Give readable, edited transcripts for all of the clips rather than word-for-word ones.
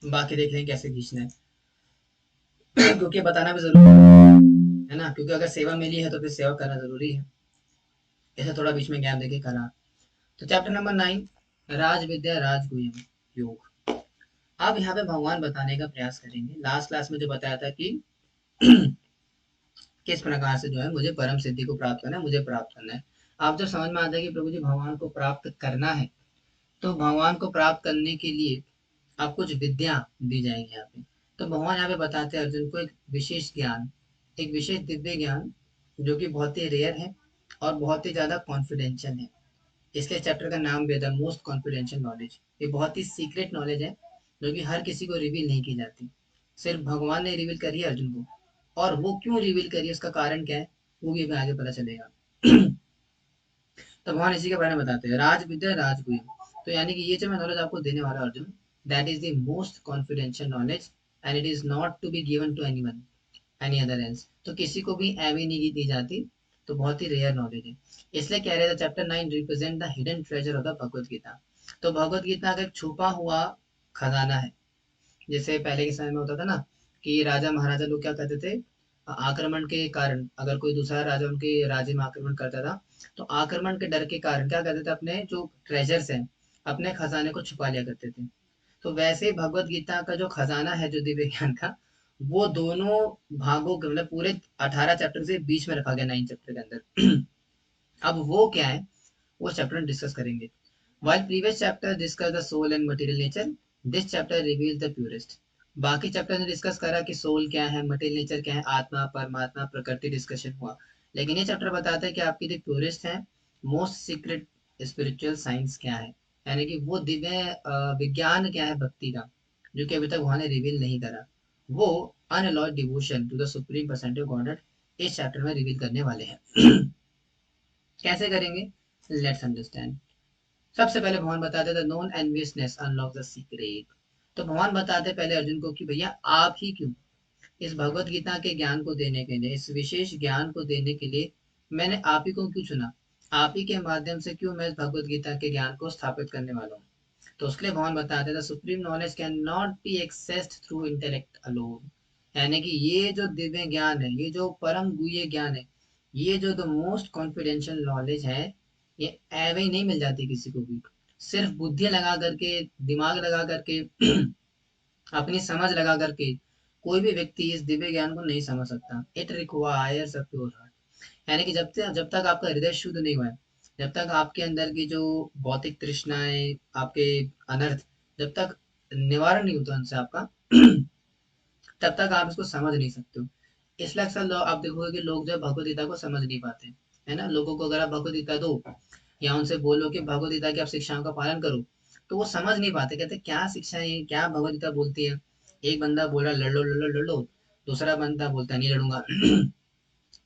बाकी देख लेंगे कैसे खींचना है। क्योंकि बताना भी जरूरी है ना, क्योंकि अगर सेवा मिली है तो फिर सेवा करना जरूरी है। ऐसे थोड़ा बीच में गैप देके करा। तो चैप्टर नंबर 9, राज विद्या राजगुह्यम योग। अब यहाँ पे भगवान बताने का प्रयास करेंगे, लास्ट क्लास में जो बताया था कि किस प्रकार से जो है मुझे परम सिद्धि को प्राप्त करना है, मुझे प्राप्त करना है। आप जब समझ में आता है कि प्रभु जी भगवान को प्राप्त करना है, तो भगवान को प्राप्त करने के लिए आप कुछ विद्या दी जाएगी यहाँ पे। तो भगवान यहाँ पे बताते हैं अर्जुन को एक विशेष ज्ञान, एक विशेष दिव्य ज्ञान, जो कि बहुत ही रेयर है और बहुत ही ज्यादा कॉन्फिडेंशियल है। इसलिए चैप्टर का नाम भी है द मोस्ट कॉन्फिडेंशियल नॉलेज। ये बहुत ही सीक्रेट नॉलेज है, जो कि हर किसी को रिवील नहीं की जाती, सिर्फ भगवान ने रिवील करी है अर्जुन को। और वो क्यों रिवील करी, उसका कारण क्या है, वो भी हमें आगे पता चलेगा। तो भगवान इसी के बारे में बताते हैं, राज विद्या राजगुह्य। तो यानी कि ये जो मैं नॉलेज आपको देने वाला हूं, Arjun, that is the most confidential knowledge, and it is not to be given to anyone any other else. तो किसी को भी एवं नहीं दी जाती। तो बहुत ही रेयर नॉलेज है। इसलिए कह रहे थे chapter 9 represent the hidden treasure of the Bhagavad Gita. तो भगवत गीता का एक छुपा हुआ खजाना है। जैसे पहले के समय में होता था ना, कि राजा महाराजा लोग क्या करते थे, आक्रमण के कारण अगर कोई दूसरा राजा उनके राज्य में आक्रमण करता था, तो आक्रमण के डर के कारण क्या करते थे, अपने जो ट्रेजर्स हैं, अपने खजाने को छुपा लिया करते थे। तो वैसे ही भगवत गीता का जो खजाना है, जो दिव्य ज्ञान का, वो दोनों भागों के मतलब पूरे 18 चैप्टर से बीच में रखा गया 9 चैप्टर के अंदर। अब वो क्या है, वो चैप्टर डिस्कस करेंगे। While previous chapter discuss the soul and material nature, this chapter reveals the purest. बाकी चैप्टर ने डिस्कस करा कि सोल क्या है, मटेरियल नेचर क्या है, आत्मा परमात्मा प्रकृति डिस्कशन हुआ। लेकिन ये चैप्टर बताता है कि आपकी जो प्योरेस्ट है, मोस्ट सीक्रेट स्पिरिचुअल साइंस क्या है, यानी कि वो दिव्य विज्ञान क्या है भक्ति का, जो कि अभी तक वहां ने रिवील नहीं करा। वो unalloyed devotion to the supreme personality of godhead इस चैप्टर में रिवील करने वाले हैं। कैसे करेंगे, लेट्स अंडरस्टैंड। सबसे पहले भगवान बताते थे non enviousness unlock the secret. तो भगवान बताते पहले अर्जुन को कि भैया आप ही क्यों, इस भगवत गीता के ज्ञान को देने के लिए, इस विशेष ज्ञान को देने के लिए मैंने आप ही को क्यों चुना, आप ही के माध्यम से क्यों मैं इस भगवत गीता के ज्ञान को स्थापित करने वाला हूँ। तो उसके लिए भगवान बताते थे supreme knowledge can not be accessed through intellect alone. यानी कि ये जो दिव्य ज्ञान है, ये जो परम गुह्य ज्ञान है, ये जो द मोस्ट कॉन्फिडेंशियल नॉलेज है, ये ऐवे ही नहीं मिल जाती किसी को भी। सिर्फ बुद्धि लगा करके, दिमाग लगा करके, अपनी समझ लगा करके कोई भी व्यक्ति इस दिव्य ज्ञान को नहीं समझ सकता। It requires a pure heart. यानी कि जब तक आपका हृदय शुद्ध नहीं हुआ है, जब तक आपके अंदर की जो भौतिक तृष्णाएं, आपके अनर्थ, जब तक निवारण नहीं होता उनसे आपका, तब तक आप इसको समझ नहीं सकते हो। इसलिए अक्सर लोग आप देखोगे कि लोग जो है भगवत गीता को समझ नहीं पाते, है ना। लोगों को अगर आप भगवत गीता दो या उनसे बोलो कि भगवत गीता की आप शिक्षाओं का पालन करो, तो वो समझ नहीं पाते, कहते क्या शिक्षा है, क्या भगवत गीता बोलती है। एक बंदा बोल रहा लड़ लो लड़ लो लड़ लो, दूसरा बंदा बोलता नहीं लड़ूंगा।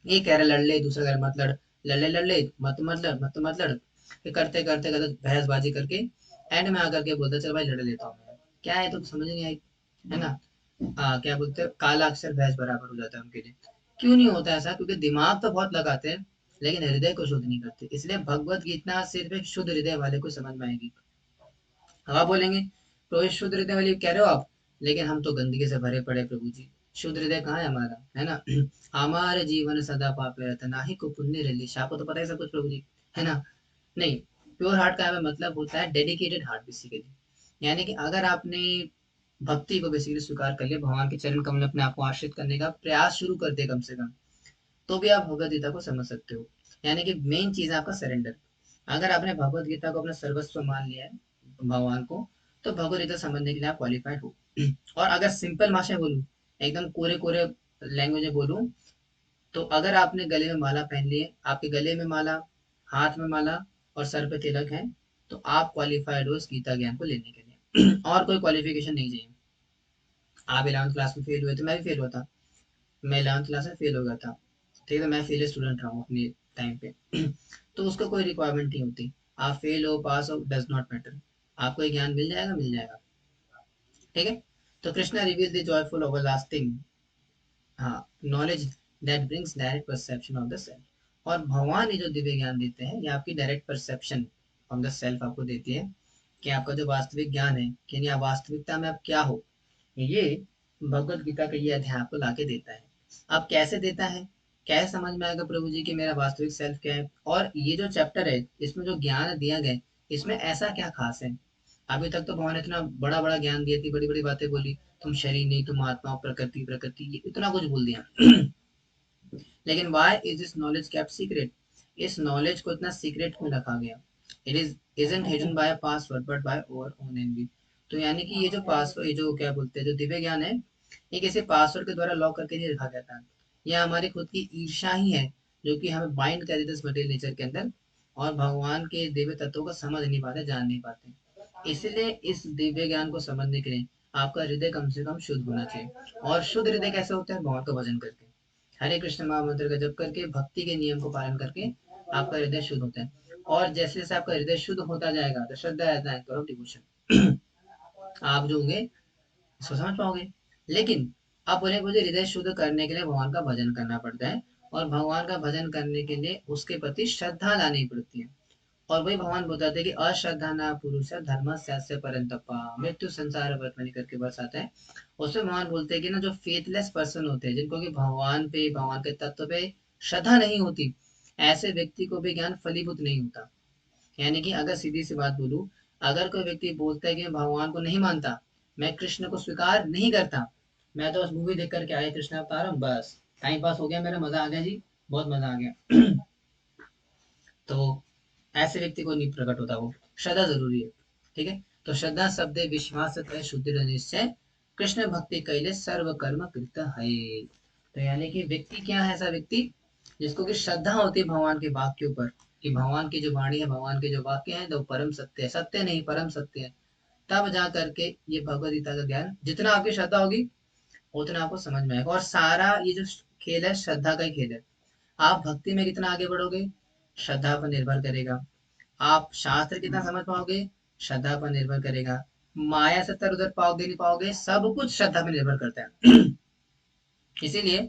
ये कह रहा लड़ ले, दूसरा कह रहा मत लड़, लड़ ले, मत लड़। फिर करते करते करते बहसबाजी करके एंड में आकर के बोलता चल भाई लड़ लेता हूँ। क्या है, तो समझ नहीं आई, है ना। क्या बोलते हैं, काला अक्षर भैंस बराबर हो जाता है उनके लिए। क्यों नहीं होता ऐसा, क्योंकि दिमाग तो बहुत लगाते हैं, लेकिन हृदय को शुद्ध नहीं करते। इसलिए भगवत गीता सिर्फ एक शुद्ध हृदय वाले को समझ में आएगी। अब आप बोलेंगे प्रभु शुद्ध हृदय वाली कह रहे हो आप, लेकिन हम तो गंदगी से भरे पड़े प्रभु जी, शुद्ध हृदय कहाँ है हमारा, है ना। हमारे जीवन सदा पाप रहता ना ही को पुण्य रलिश, आपको तो पता है सब कुछ प्रभु जी, है ना। नहीं, प्योर हार्ट का हमें मतलब होता है डेडिकेटेड हार्ट बेसिकली। यानी कि अगर आपने भक्ति को बेसिकली स्वीकार कर लिया, भगवान के चरण कमल में अपने आप को आश्रित करने का प्रयास शुरू कर दे कम से कम, तो भी आप भगवत गीता को समझ सकते हो। यानी कि मेन चीज है आपका सरेंडर। अगर आपने भगवत गीता को अपना सर्वस्व मान लिया है भगवान को, तो भगवत गीता समझने के लिए आप क्वालिफाइड हो। और अगर सिंपल भाषा बोलूं, एकदम कोरे कोरे लैंग्वेज में बोलूं, तो अगर आपने गले में माला पहन ली है, आपके गले में माला, हाथ में माला और सर पे तिलक है, तो आप क्वालिफाइड हो इस गीता ज्ञान को लेने के लिए। और कोई क्वालिफिकेशन नहीं चाहिए। आप 11th क्लास में फेल हुए थे, मैं भी फेल हुआ था, मैं 11th क्लास में फेल हो गया था, ठीक है, मैं फेल स्टूडेंट रहा हूँ अपने टाइम पे। तो उसका कोई रिक्वायरमेंट नहीं होती। आप फेल हो पास हो डज नॉट मैटर, आपको ये ज्ञान मिल जाएगा, मिल जाएगा। ठीक है। तो Krishna reveal the joyful everlasting, हाँ, knowledge that brings direct perception of the self. और भगवान ये जो दिव्य ज्ञान देते हैं, ये आपकी direct perception of the self आपको देती है, कि आपका जो वास्तविक ज्ञान है, कि नहीं आप वास्तविकता में आप क्या हो। ये भगवत गीता का ये अध्याय आपको लाके देता है। अब कैसे देता है, कैसे समझ में आएगा प्रभु जी कि मेरा वास्तविक सेल्फ क्या है, और ये जो चैप्टर है इसमें जो ज्ञान दिया गया है इसमें ऐसा क्या खास है। अभी तक तो भगवान ने इतना बड़ा बड़ा ज्ञान दिया, इतनी बड़ी बड़ी बातें बोली, तुम शरीर नहीं, तुम आत्मा, प्रकृति प्रकृति, ये इतना कुछ बोल दिया। लेकिन why is this knowledge kept secret? इस नॉलेज को इतना सीक्रेट क्यों रखा गया? It is isn't hidden by a password but by our own envy. तो यानी कि ये जो पासवर्ड, ये जो क्या बोलते हैं, जो दिव्य ज्ञान है, ये किसी पासवर्ड के द्वारा लॉक करके नहीं रखा गया था। यह हमारी खुद की ईर्ष्या ही है जो कि हमें बाइंड कर देता है इस मटेरियल नेचर के अंदर, और भगवान के दिव्य तत्वों को समझ नहीं पाते, जान नहीं पाते। इसलिए इस दिव्य ज्ञान को समझने के लिए आपका हृदय कम से कम शुद्ध होना चाहिए। और शुद्ध हृदय कैसे होता है? भगवान का भजन करके, हरे कृष्ण महामंत्र का जप करके, भक्ति के नियम को पालन करके आपका हृदय शुद्ध होता है। और जैसे जैसे आपका हृदय शुद्ध होता जाएगा तो shraddha as the anchor of devotion, आप जो होंगे इसको समझ पाओगे। लेकिन आप बोले मुझे हृदय शुद्ध करने के लिए भगवान का भजन करना पड़ता है, और भगवान का भजन करने के लिए उसके प्रति श्रद्धा लानी पड़ती है। और वही भगवान बताते हैं कि अश्रद्धा ना पुरुष धर्म से परंतपा, मृत्यु संसार वर्तमनि करके बस आता है। उसमें भगवान बोलते हैं कि ना जो फेथलेस पर्सन होते हैं, जिनको कि भगवान पे, भगवान के तत्व पे श्रद्धा नहीं होती, ऐसे व्यक्ति को भी ज्ञान फलीभूत नहीं होता। यानी कि अगर सीधी सी बात बोलूं, अगर कोई व्यक्ति बोलता है कि मैं भगवान को नहीं मानता, मैं कृष्ण को स्वीकार नहीं करता, मैं तो बस मूवी देख करके आया कृष्ण अवतारम, बस टाइम पास हो गया मेरा, मजा आ गया जी, बहुत मजा आ गया, तो ऐसे व्यक्ति को नहीं प्रकट होता वो। श्रद्धा जरूरी है, ठीक है। तो श्रद्धा शब्द विश्वास तय शुद्धि निश्चय, कृष्ण भक्ति कैले सर्व कर्म कृत है। तो यानी कि व्यक्ति क्या है? ऐसा व्यक्ति जिसको कि श्रद्धा होती है भगवान के वाक्य के ऊपर, कि भगवान की जो वाणी है, भगवान के जो वाक्य हैं वो परम सत्य है, सत्य नहीं परम सत्य है। तब जा करके ये भगवद गीता का ज्ञान, जितना आपकी श्रद्धा होगी उतना आपको समझ में आएगा। और सारा ये जो खेल है श्रद्धा का ही खेल है। आप भक्ति में कितना आगे बढ़ोगे, श्रद्धा पर निर्भर करेगा। आप शास्त्र कितना समझ पाओगे, श्रद्धा पर निर्भर करेगा। माया से तर उधर पाओगे नहीं पाओगे, सब कुछ श्रद्धा पर निर्भर करता है। इसीलिए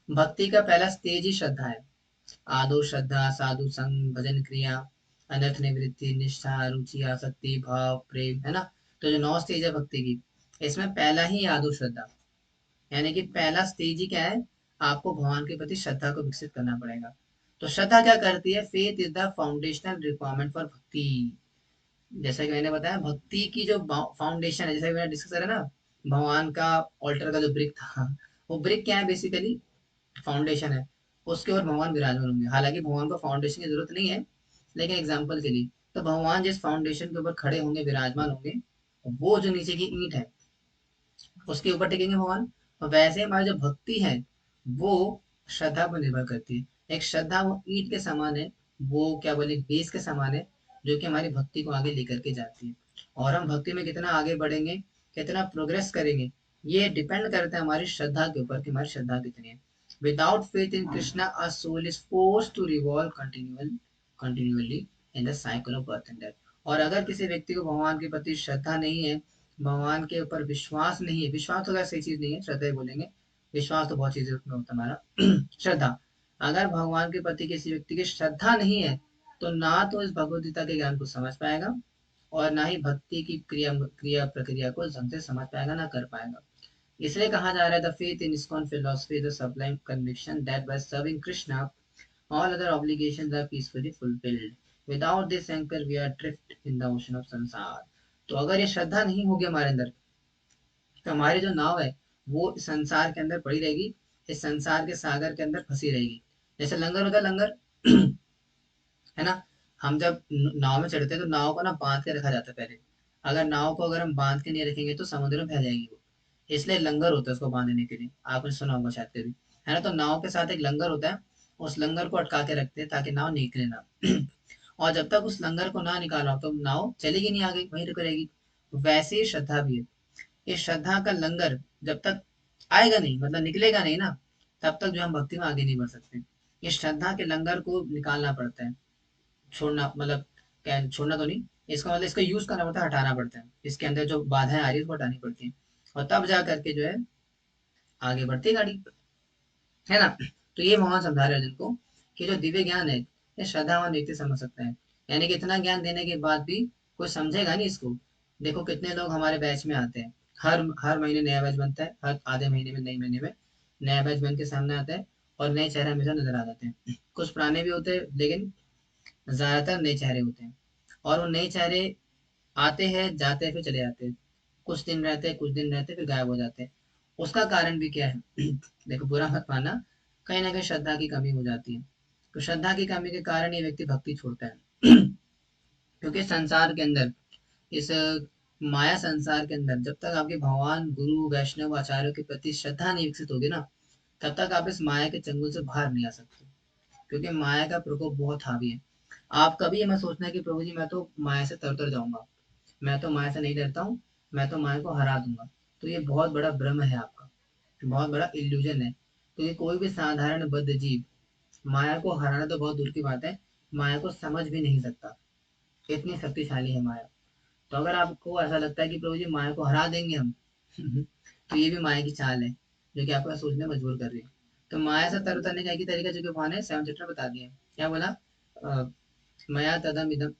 भक्ति का पहला स्टेज ही श्रद्धा है। आदो श्रद्धा, साधु संग, भजन क्रिया, अनर्थ निवृत्ति, निष्ठा, रुचि, आसक्ति, भाव, प्रेम, है ना। तो जो 9 स्टेज है भक्ति की, इसमें पहला ही आदो श्रद्धा, यानी कि पहला स्टेज ही क्या है, आपको भगवान के प्रति श्रद्धा को विकसित करना पड़ेगा। तो श्रद्धा क्या करती है? Faith is the foundational requirement for भक्ति। जैसा कि मैंने बताया, भक्ति की जो फाउंडेशन है, जैसा कि मैंने डिस्कस करा ना, भगवान का ऑल्टर का जो ब्रिक था, वो ब्रिक क्या है? बेसिकली फाउंडेशन है। उसके ऊपर भगवान विराजमान होंगे। हालांकि भगवान को फाउंडेशन की जरूरत नहीं है, लेकिन एग्जाम्पल के लिए, तो भगवान जिस फाउंडेशन के ऊपर खड़े होंगे, विराजमान होंगे, वो जो नीचे की ईंट है उसके ऊपर टिकेंगे भगवान। और वैसे हमारी जो भक्ति है वो श्रद्धा पर निर्भर करती है। एक श्रद्धा वो ईंट के समान है, वो क्या बोले बेस के समान है, जो कि हमारी भक्ति को आगे लेकर के जाती है। और हम भक्ति में कितना आगे बढ़ेंगे, कितना प्रोग्रेस करेंगे, ये डिपेंड करता है हमारी श्रद्धा के ऊपर कि हमारी श्रद्धा कितनी है। Without faith in Krishna a soul is forced to revolve continuously in the cycle of birth and death. और अगर किसी व्यक्ति को भगवान के प्रति श्रद्धा नहीं है, भगवान के ऊपर विश्वास नहीं है, विश्वास तो सही चीज नहीं है, श्रद्धा ही बोलेंगे, विश्वास तो बहुत चीजें में होता है हमारा। श्रद्धा, अगर भगवान के प्रति किसी व्यक्ति की श्रद्धा नहीं है, तो ना तो इस भगवद गीता के ज्ञान को समझ पाएगा, और ना ही भक्ति की क्रिया क्रिया प्रक्रिया को ढंग से समझ पाएगा, ना कर पाएगा। इसलिए कहा जा रहा है the faith in ISKCON philosophy the sublime conviction that by serving Krishna all other obligations are peacefully fulfilled. Without this anchor we are drift in the ocean of संसार। तो अगर ये श्रद्धा नहीं होगी हमारे अंदर, तो हमारी जो नाव है वो संसार के अंदर पड़ी रहेगी, इस संसार के सागर के अंदर फंसी रहेगी। जैसे लंगर होता है, लंगर है ना। हम जब नाव में चढ़ते हैं तो नाव को ना बांध के रखा जाता है पहले। अगर नाव को अगर हम बांध के नहीं रखेंगे तो समुद्र में बह जाएगी वो, इसलिए लंगर होता है उसको बांधने के लिए, आपने सुना होगा शायद कभी, है ना। तो नाव के साथ एक लंगर होता है, उस लंगर को अटका के रखते हैं ताकि नाव निकले ना। और जब तक उस लंगर को ना निकाला तो नाव चलेगी नहीं, आगे वहीं रुक रहेगी। वैसे ही श्रद्धा भी है। ये श्रद्धा का लंगर जब तक आएगा नहीं, मतलब निकलेगा नहीं ना, तब तक जो हम भक्ति में आगे नहीं बढ़ सकते। ये श्रद्धा के लंगर को निकालना पड़ता है, छोड़ना मतलब, क्या छोड़ना तो नहीं, इसका मतलब इसका यूज करना पड़ता है, हटाना पड़ता है, इसके अंदर जो बाधाएं आ रही है उसको हटानी पड़ती है, और तब जा करके जो है आगे बढ़ती है गाड़ी, है ना। तो ये भगवान समझा रहे हैं अर्जुन को कि जो दिव्य ज्ञान है ये श्रद्धावान व्यक्ति समझ सकता है। यानी कि इतना ज्ञान देने के बाद भी कोई समझेगा नहीं इसको। देखो कितने लोग हमारे बैच में आते हैं, हर महीने नया बैच बनता है, हर आधे महीने में, नए महीने में नया बैच बन के सामने आता है, और नए चेहरे हमेशा नजर आ जाते हैं। कुछ पुराने भी होते हैं, लेकिन ज्यादातर नए चेहरे होते हैं। और वो नए चेहरे आते हैं, जाते हैं, फिर चले जाते हैं। कुछ दिन रहते हैं, कुछ दिन रहते हैं, फिर गायब हो जाते हैं। उसका कारण भी क्या है? देखो, बुरा मत मानना, कहीं ना कहीं श्रद्धा की कमी हो जाती है। तो श्रद्धा की कमी के कारण ये व्यक्ति भक्ति छोड़ता है। क्योंकि संसार के अंदर, इस माया संसार के अंदर, जब तक आपके भगवान, गुरु, वैष्णव, आचार्यों के प्रति श्रद्धा नहीं विकसित होगी ना, तब तक आप इस माया के चंगुल से बाहर नहीं आ सकते। क्योंकि माया का प्रकोप बहुत हावी है। आप कभी ये मत सोचना कि प्रभु जी मैं तो माया से तर तर जाऊंगा, मैं तो माया से नहीं डरता हूँ, मैं तो माया को हरा दूंगा। तो ये बहुत बड़ा भ्रम है आपका, बहुत बड़ा इल्यूजन है। क्योंकि कोई भी साधारण बद्ध जीव माया को हराना तो बहुत दूर की बात है, माया को समझ भी नहीं सकता। इतनी शक्तिशाली है माया। तो अगर आपको ऐसा लगता है कि प्रभु जी माया को हरा देंगे हम, तो ये भी माया की चाल है, जो कि आपको सोचने मजबूर कर रही है। तो माया से तर उतरने का एक ही तरीका, जो कि भगवान ने 7 चैप्टर बता दिया। क्या बोला? अ, मया तदम इदम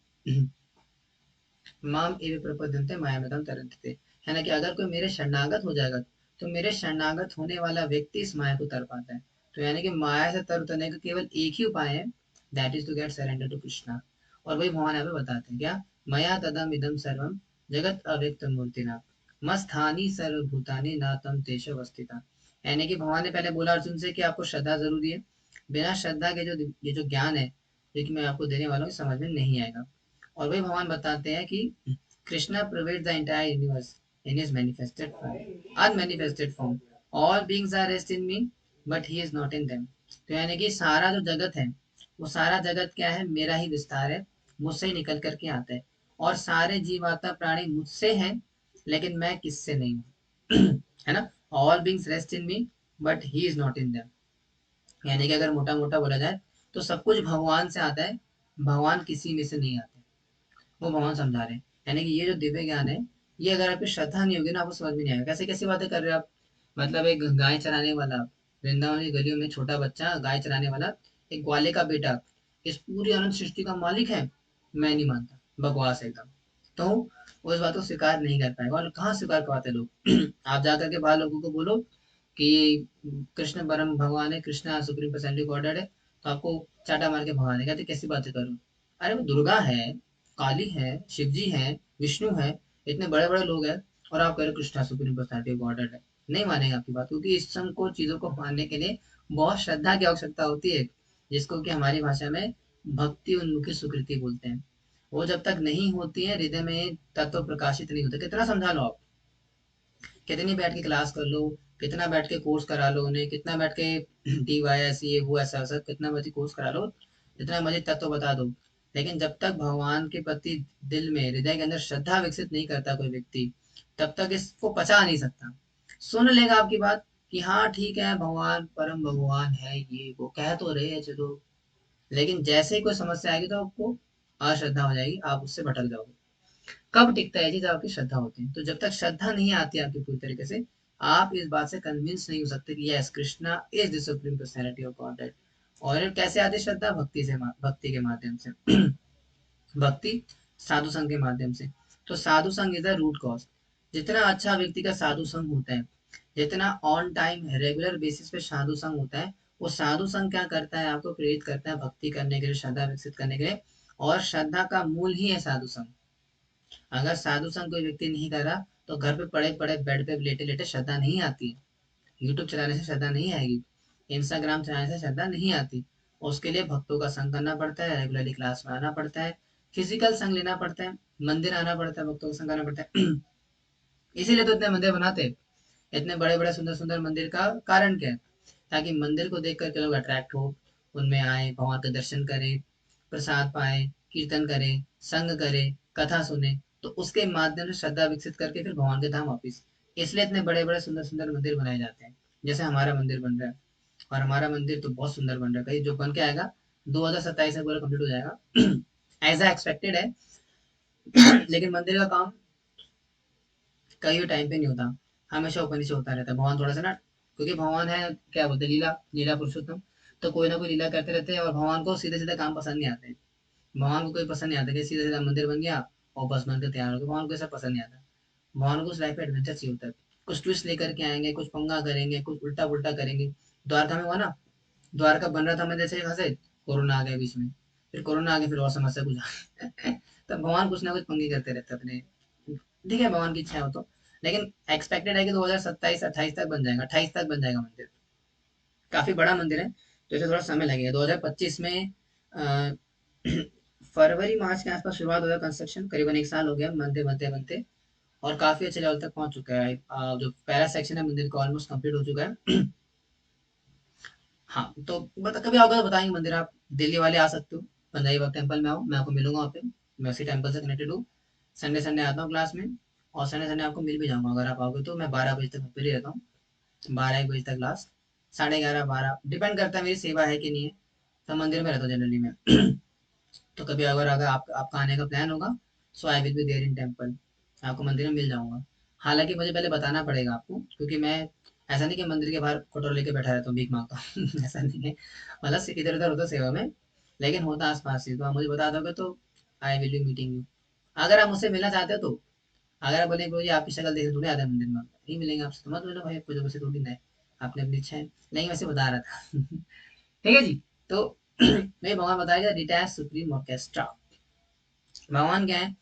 माम एव प्रपद्यन्ते मायामृतम तरन्ते। है ना, कि अगर कोई मेरे शरणागत हो जाएगा, तो मेरे शरणागत होने वाला व्यक्ति इस माया को तर पाता है। तो यानी कि माया से तर उतरने का केवल एक ही उपाय है, that is to get surrender to Krishna. और वही भगवान यहाँ पे बताते हैं, क्या? मया तदम इदम सर्वम जगत अव्यक्त मूर्तिना मस्थानी सर्वभूतानि न तम तेष अवस्थिता। यानी कि भगवान ने पहले बोला अर्जुन से कि आपको श्रद्धा जरूरी है। बिना श्रद्धा के जो ये जो ज्ञान है, जो कि मैं आपको देने वाला हूँ, समझ में नहीं आएगा। और वही भगवान बताते हैं कि Krishna pervades the entire universe in his manifested form, unmanifested form. All beings are rest in me, but he is not in them. तो यानी कि सारा जो जगत है, वो सारा जगत क्या है? मेरा ही विस्तार है, मुझसे ही निकल करके आता है। और सारे जीवात्मा प्राणी मुझसे हैं, लेकिन मैं किससे नहीं हूँ। है ना? All beings rest in me, but he is not in them. यानी कि अगर मोटा मोटा बोला जाए, तो सब कुछ भगवान से आता है, भगवान किसी में से नहीं आते। वो भगवान समझा रहे हैं। यानी कि ये जो दिव्य ज्ञान है, ये अगर आपकी श्रद्धा नहीं होगी ना, आपको समझ में नहीं आएगा। कैसे कैसी बातें कर रहे हो आप? मतलब एक गाय चराने वाला, वृंदावन की गलियों में छोटा बच्चा गाय चराने वाला, एक ग्वाले का बेटा इस पूरी अनंत सृष्टि का मालिक है, मैं नहीं मानता, बकवास है एकदम। तो वो इस बात को स्वीकार नहीं कर पाएगा। और कहाँ स्वीकार करवाते लोग? आप जाकर के बाहर लोगों को बोलो कि कृष्ण परम भगवान है, कृष्ण सुप्रीम पर्सनैलिटी गॉडेड है, तो आपको चाटा मार के भगवान है, कहते कैसी बातें करो? अरे वो दुर्गा है, काली है, शिव जी है, विष्णु है, इतने बड़े बड़े लोग हैं, और आप कह रहे हो कृष्णा सुप्रीम पर्सनैलिटी गॉडेड है। नहीं मानेगा आपकी बात, क्योंकि इस सब को चीजों को मानने के लिए बहुत श्रद्धा की आवश्यकता होती है, जिसको कि हमारी भाषा में भक्ति उन्मुखी सुकृति बोलते हैं। वो जब तक नहीं होती है, हृदय में तत्व प्रकाशित नहीं होता। कितना समझा लो आप, कितनी बैठ के क्लास कर लो, कितना बैठ के कोर्स करा लो उन्हें, कितना बैठ के DYS ये वो ऐसा वैसा कितना मर्जी कोर्स करा लो, जितना मर्जी तत्व बता दो, लेकिन जब तक भगवान के प्रति दिल में, हृदय के अंदर श्रद्धा विकसित नहीं करता कोई व्यक्ति, तब तक इसको पचा नहीं सकता। सुन लेगा आपकी बात कि हाँ ठीक है, भगवान परम भगवान है, ये वो कह तो रहे हैं, चलो, लेकिन जैसे ही कोई समस्या आएगी, तो आपको अश्रद्धा हो जाएगी, आप उससे भटक जाओगे। कब टिकता है जी? जब आपकी श्रद्धा होती है। तो जब तक श्रद्धा नहीं आती आपकी पूरी तरीके से, आप इस बात से कन्विंस नहीं हो सकते कि yes, Krishna is the supreme personality of God. और कैसे आती श्रद्धा? भक्ति से, भक्ति के माध्यम से। भक्ति साधु संघ के माध्यम से। तो साधु संघ इज द रूट कॉज। जितना अच्छा व्यक्ति का साधु संघ होता है, जितना ऑन टाइम रेगुलर बेसिस पे साधु संघ होता है, वो साधु संघ क्या करता है? आपको प्रेरित करता है भक्ति करने के लिए, श्रद्धा विकसित करने के लिए। और श्रद्धा का मूल ही है साधु संघ। अगर साधु संग कोई व्यक्ति नहीं कर रहा, तो घर पे पड़े पड़े बेड पे लेटे लेटे श्रद्धा नहीं आती। यूट्यूब चलाने से श्रद्धा नहीं आएगी, इंस्टाग्राम चलाने से श्रद्धा नहीं आती। उसके लिए भक्तों का संग करना पड़ता है, रेगुलरली क्लास में आना पड़ता है, फिजिकल संग लेना पड़ता है, मंदिर आना पड़ता है, भक्तों का संग करना पड़ता है। इसीलिए तो इतने मंदिर बनाते हैं। इतने बड़े बड़े सुंदर सुंदर मंदिर का कारण क्या है? ताकि मंदिर को देख करके लोग अट्रैक्ट हो, उनमें आए, भगवान का दर्शन करें, प्रसाद पाए, कीर्तन करें, संग करें, कथा सुने, तो उसके माध्यम से श्रद्धा विकसित करके फिर भगवान के धाम वापिस। इसलिए इतने बड़े बड़े सुंदर सुंदर मंदिर बनाए जाते हैं। जैसे हमारा मंदिर बन रहा है, और हमारा मंदिर तो बहुत सुंदर बन रहा है, कहीं जो बन के आएगा 2027 में पूरा कंप्लीट हो जाएगा। ऐसा एक्सपेक्टेड है। लेकिन मंदिर का काम कहीं भी टाइम पे नहीं होता, हमेशा ऊपर नीचे होता रहता है। भगवान थोड़ा सा ना, क्योंकि भगवान है, क्या बोलते हैं, लीला लीला पुरुषोत्तम, तो कोई ना कोई लीला करते रहते हैं, और भगवान को सीधे सीधे काम पसंद नहीं आते। भगवान को कोई पसंद नहीं आता कि सीधा सीधा मंदिर बन गया और बस बनकर तैयार हो गया, भगवान को ऐसा पसंद नहीं आता। भगवान को उस लाइफ में एडवेंचर चाहिए होता है, कुछ ट्विस्ट लेकर के आएंगे, कुछ पंगा करेंगे, कुछ उल्टा पुल्टा करेंगे। द्वारका में हुआ ना, द्वारका बन रहा था, मैं जैसे फंसे, कोरोना आ गया बीच में, फिर कोरोना आ गया, फिर और समस्या कुछ तब भगवान कुछ ना कुछ पंगे करते रहते अपने। ठीक है, भगवान की इच्छा हो तो। लेकिन एक्सपेक्टेड है कि 2027-28 तक बन जाएगा, 28 तक बन जाएगा मंदिर। काफी बड़ा मंदिर है, तो इसे थोड़ा समय लगेगा। 2025 में अ, फरवरी मार्च के आसपास शुरुआत हो गया कंस्ट्रक्शन, करीबन एक साल हो गया बनते बनते बनते, और काफी अच्छे लेवल तक पहुंच चुका है। जो पहला सेक्शन है मंदिर का ऑलमोस्ट कंप्लीट हो चुका है। हाँ, तो बता, कभी आओगे तो बताएंगे मंदिर, आप दिल्ली वाले आ सकते हो, पंजाबी बाग टेम्पल में आओ, मैं आपको मिलूंगा वहाँ पे। मैं उसी टेम्पल से कनेक्टेड हूँ। संडे संडे आता हूँ क्लास में, और संडे संडे आपको मिल भी जाऊंगा अगर आप आओगे तो। मैं 12 बजे तक फ्री रहता हूँ, 12-1 बजे तक लास्ट, 11:30-12, डिपेंड करता है मेरी सेवा है कि नहीं है। तो मंदिर में रहता हूँ जनरली मैं। तो कभी अगर अगर आपका आने का प्लान होगा, so I will be there in temple, आपको मंदिर में मिल जाऊंगा। हालांकि मुझे पहले बताना पड़ेगा आपको, क्योंकि मैं ऐसा नहीं कि मंदिर के बाहर कटोरा लेके बैठा रहता हूँ भीख मांगता हूँ। ऐसा नहीं है, मतलब इधर उधर होता सेवा में, लेकिन होता आसपास ही। तो आप मुझे बता दोगे तो आई विल बी मीटिंग यू। अगर आप मुझसे मिलना चाहते हो तो, अगर आप बोले जी आपकी शक्ल देखे थोड़ी आते हैं मंदिर में, नहीं मिलेंगे आपसे तो मत मिलो भाई, कुछ वैसे थोड़ी ना है, आपने अपनी इच्छा है। नहीं, वैसे बता रहा था। ठीक है जी। तो मैं भगवान बताएगा डिटैच सुप्रीम ऑर्केस्ट्रा। भगवान क्या है,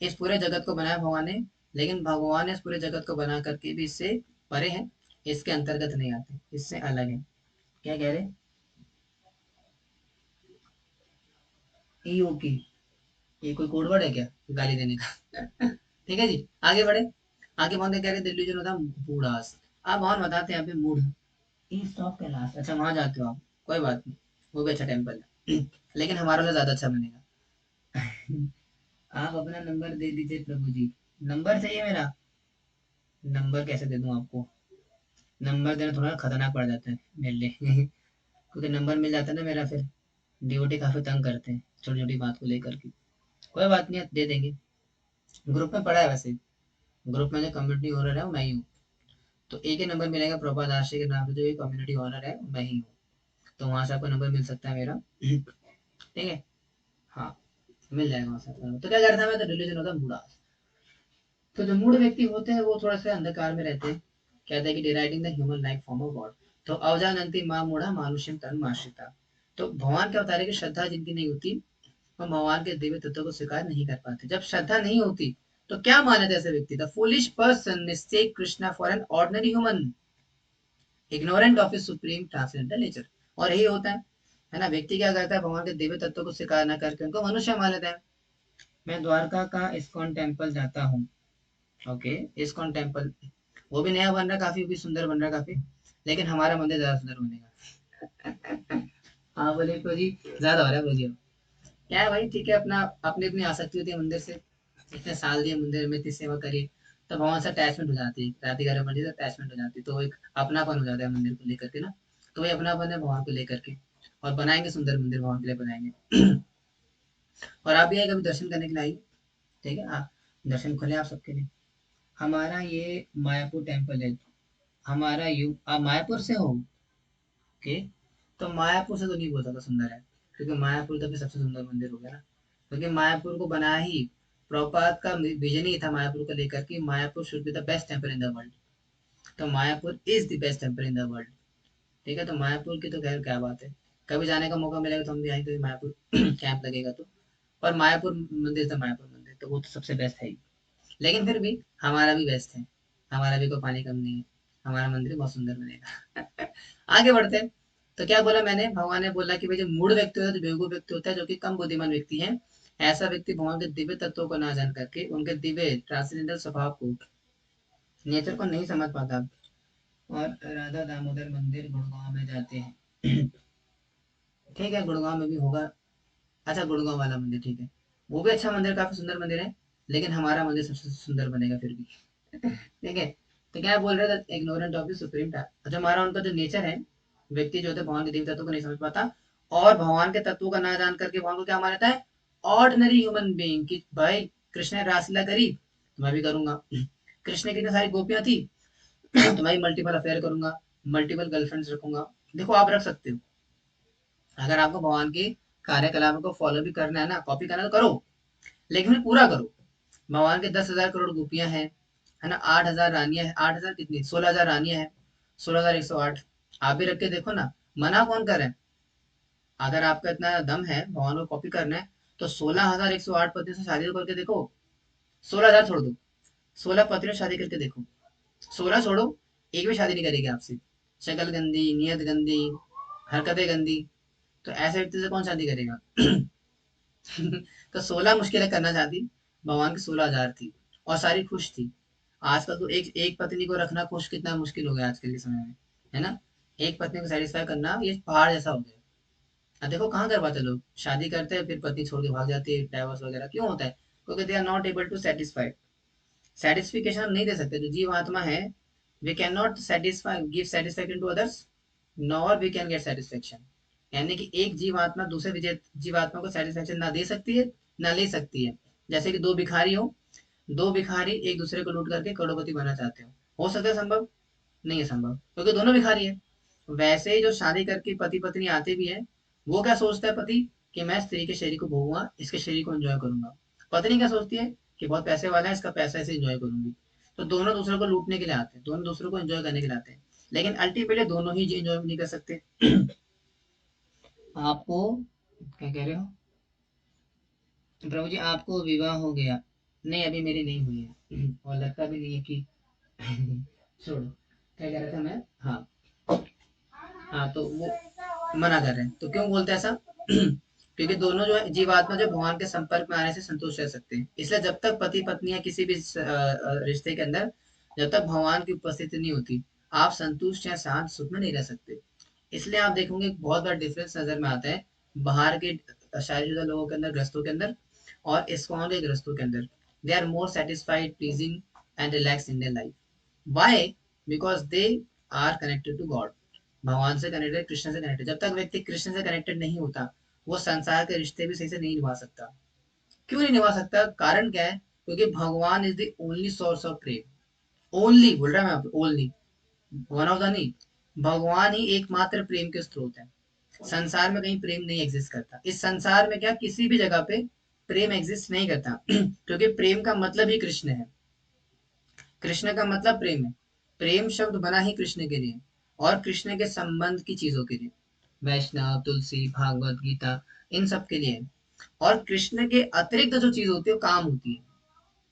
इस पूरे जगत को बनाया भगवान ने, लेकिन भगवान ने इस पूरे जगत को बना करके भी इससे परे है, इसके अंतर्गत नहीं आते, इससे अलग है। क्या कह रहे, ईओके, ये कोई कोड वर्ड है क्या गाली देने का? ठीक है जी, आगे बढ़े। आगे भगवान कह रहे दिल्ली जो होता बूढ़ास। आप भगवान बताते हैं यहाँ पे मूड, ईस्ट ऑफ कैलाश, अच्छा वहां जाते हो आप, कोई बात नहीं, वो भी अच्छा टेम्पल है। लेकिन हमारा वाला ज्यादा अच्छा बनेगा। आप अपना नंबर दे दीजिए प्रभु जी। नंबर चाहिए मेरा? नंबर कैसे दे दूं आपको? नंबर देना थोड़ा खतरनाक पड़ जाता है मेरे लिए। क्योंकि नंबर मिल जाता है ना मेरा, फिर डिवोटी काफी तंग करते हैं छोटी छोटी बात को लेकर के। कोई बात नहीं, दे देंगे। ग्रुप में पड़ा है वैसे, ग्रुप में जो कम्युनिटी ओनर है वो मैं ही हूँ। तो एक ही नंबर मिलेगा प्रभुपाद आश्रय के नाम से, जो ये कम्युनिटी ओनर है वो मैं ही हूँ। तो वहां से आपको नंबर मिल सकता है मेरा। ठीक है, हाँ, मिल जाएगा वहां से आपको। तो क्या करता है, मैं तो डिलीजन होता बूढ़ा। तो जो मूड व्यक्ति होते हैं वो थोड़ा सा अंधकार में रहते हैं। कहते हैं कि deriding the human life form of God. तो अवजानंती माँ मूढ़ा मानुष्यम तन माश्रिता। तो भगवान क्या बता रहे कि श्रद्धा जिनकी नहीं होती, वो भगवान के दिव्य तत्व को स्वीकार नहीं कर पाते। जब श्रद्धा नहीं होती तो क्या माने थे ऐसे व्यक्ति, the foolish person mistake Krishna for an ordinary human, ignorant of his supreme transcendental nature. और यही होता है ना, व्यक्ति क्या करता है, भगवान के दिव्य तत्व को स्वीकार न करके उनको मनुष्य मान लेता है। मैं द्वारका का इस्कॉन टेम्पल जाता हूँ, ओके, इस्कॉन टेम्पल वो भी नया बन रहा है काफी, वो भी सुंदर बन रहा है काफी, लेकिन हमारा मंदिर ज्यादा सुंदर बनेगा। हाँ बोले तो जी, ज्यादा हो रहा है बोलिए। क्या है भाई, ठीक है, अपना अपनी अपनी आसक्ति होती है मंदिर से, इतने साल दिए मंदिर में, इतनी सेवा करी, तो भगवान से अटैचमेंट हो जाती है, राधिका रमन जी से अटैचमेंट हो जाती है, तो एक अपनापन हो जाता है मंदिर को लेकर के ना। तो वही अपनापन है भगवान को लेकर के, और बनाएंगे सुंदर मंदिर भगवान के लिए बनाएंगे। और आप भी आए कभी दर्शन करने के लिए आइए। ठीक है, हाँ, दर्शन खुले आप सबके लिए। हमारा ये मायापुर टेम्पल है। हमारा यू, आप मायापुर से हो? ओके, तो मायापुर से तो नहीं बहुत ज्यादा सुंदर है, क्योंकि मायापुर तभी सबसे सुंदर मंदिर हो गया ना। क्योंकि मायापुर को बनाया ही, प्रभुपाद का विजन ही था मायापुर को लेकर कि Mayapur should be the best temple in the world. तो Mayapur is the best temple in the world. ठीक है, तो मायापुर की तो खैर क्या बात है, कभी जाने का मौका मिलेगा तो हम भी आएंगे मायापुर। कैंप लगेगा तो। पर मायापुर मंदिर तो मायापुर मंदिर तो वो तो सबसे बेस्ट है ही। लेकिन फिर भी हमारा भी बेस्ट है, हमारा भी कोई पानी कम नहीं है, हमारा मंदिर बहुत सुंदर बनेगा। आगे बढ़ते हैं। तो क्या बोला मैंने, भगवान ने बोला कि भाई जो मूड व्यक्ति होता है, जो बेवकूफ व्यक्ति होता है, जो कि कम बुद्धिमान व्यक्ति है, ऐसा व्यक्ति भगवान के दिव्य तत्वों को ना जान करके, उनके दिव्य ट्रांसेंडेंटल स्वभाव को, नेचर को नहीं समझ पाता, और राधा दामोदर मंदिर गुड़गांव में जाते हैं। ठीक है, गुड़गांव में भी होगा। अच्छा, गुड़गांव वाला मंदिर ठीक है, वो भी अच्छा मंदिर, काफी सुंदर मंदिर है, लेकिन हमारा मंदिर सबसे सुंदर बनेगा फिर भी। ठीक है। तो क्या बोल रहे थे, ignorant of the supreme task. अच्छा, हमारा उनका जो नेचर है, व्यक्ति जो होता है भगवान के दिव्य तत्व को नहीं समझ पाता, और भगवान के तत्वों का ना जान करके भगवान को क्या मानता है, ऑर्डिनरी ह्यूमन बीइंग, कि भाई कृष्ण ने रासलीला करी तो मैं भी करूंगा। कृष्ण की कितनी सारी गोपियां थी, तो मैं भी मल्टीपल अफेयर करूंगा, मल्टीपल गर्लफ्रेंड्स रखूंगा। देखो आप रख सकते हो, अगर आपको भगवान के कार्यकलापों को फॉलो भी करना है ना, कॉपी करना है तो करो, लेकिन फिर पूरा करो। भगवान के 10,000 करोड़ गोपियां हैं, है ना, 8,000 रानियां है, 8,000 कितनी, 16,000 रानियां है, 16,108। आप भी रख के देखो ना, मना कौन कर रहा है? अगर आपका इतना दम है भगवान को कॉपी करना है, तो 16,108 पति से शादी करके देखो। 16,000 छोड़ दो, 16 पतियों से शादी करके देखो। 16 छोड़ो, एक भी शादी नहीं करेगी आपसे। शक्ल गंदी, नियत गंदी, हरकतें गंदी, तो ऐसे व्यक्ति से कौन शादी करेगा? तो 16 मुश्किलें करना चाहती, भगवान की 16,000 थी, और सारी खुश थी। आजकल तो एक एक पत्नी को रखना खुश कितना मुश्किल हो गया आजकल के समय में, है ना। एक पत्नी को सेटिस्फाई करना ये पहाड़ जैसा हो गया। अब देखो कहाँ कर पाते लोग, शादी करते हैं फिर पत्नी छोड़ के भाग जाती है, डाइवोर्स वगैरह क्यों होता है? क्योंकि they are not able to satisfy. Satisfaction हम नहीं दे सकते, जो जीव आत्मा है, we can not satisfy give satisfaction to others, nor we can get satisfaction. यानी कि एक जीवात्मा दूसरे जीवात्मा को सेटिस्फेक्शन ना दे सकती है, ना ले सकती है। जैसे कि दो भिखारी हो, दो भिखारी एक दूसरे को लूट करके करोड़पति बनना चाहते हो सकता है संभव? नहीं है संभव, क्योंकि दोनों भिखारी है। वैसे ही जो शादी करके पति पत्नी आते भी है, वो क्या सोचता है पति, कि मैं स्त्री के शरीर को भोगूंगा, इसके शरीर को एंजॉय करूंगा। पत्नी क्या सोचती है, कि बहुत पैसे वाला है, इसका पैसा ऐसे एंजॉय करूंगी। तो दोनों दूसरे को लूटने के लिए आते हैं, दोनों दूसरे को एंजॉय करने के लिए आते हैं, लेकिन अल्टीमेटली दोनों ही एंजॉय नहीं कर सकते। आपको क्या कह रहे हो? प्रभु जी आपको विवाह हो गया? नहीं अभी मेरी नहीं हुई है, और लगता भी नहीं है कि छोड़ो, क्या कह रहा था मैं, हाँ। हाँ तो वो मना कर रहे हैं, तो क्यों बोलते हैं ऐसा? क्योंकि दोनों जो है जीवात्मा जो भगवान के संपर्क में आने से संतुष्ट रह सकते हैं, इसलिए जब तक पति पत्नी या किसी भी रिश्ते के अंदर जब तक भगवान की उपस्थिति नहीं होती, आप संतुष्ट या शांत सुख में नहीं रह सकते। इसलिए आप देखोगे एक बहुत बड़ा डिफरेंस नजर में आता है बाहर के शादीशुदा लोगों के अंदर, ग्रस्तों के अंदर, और इस्कॉन के ग्रस्तों के अंदर। They are more satisfied, pleasing and relax in their life. Why? Because they are connected to god. भगवान से कनेक्टेड, कृष्ण से कनेक्टेड। जब तक व्यक्ति कृष्ण से कनेक्टेड नहीं होता, वो संसार के रिश्ते भी सही से नहीं निभा सकता। क्यों नहीं निभा सकता? कारण क्या है? क्योंकि भगवान is the only source of Prem. Only बोल रहा है मैं, ओनली, वन ऑफ द नहीं, भगवान ही एकमात्र प्रेम के स्रोत है। संसार में कहीं प्रेम नहीं एग्जिस्ट करता, इस संसार में क्या किसी भी जगह पे प्रेम एग्जिस्ट नहीं करता। क्योंकि प्रेम का मतलब ही कृष्ण है, कृष्ण का मतलब प्रेम है। प्रेम शब्द बना ही कृष्ण के लिए, और कृष्ण के संबंध की चीजों के लिए, वैष्णव, तुलसी, भागवत गीता, इन सब के लिए। और कृष्ण के अतिरिक्त जो चीज होती है वो काम होती है।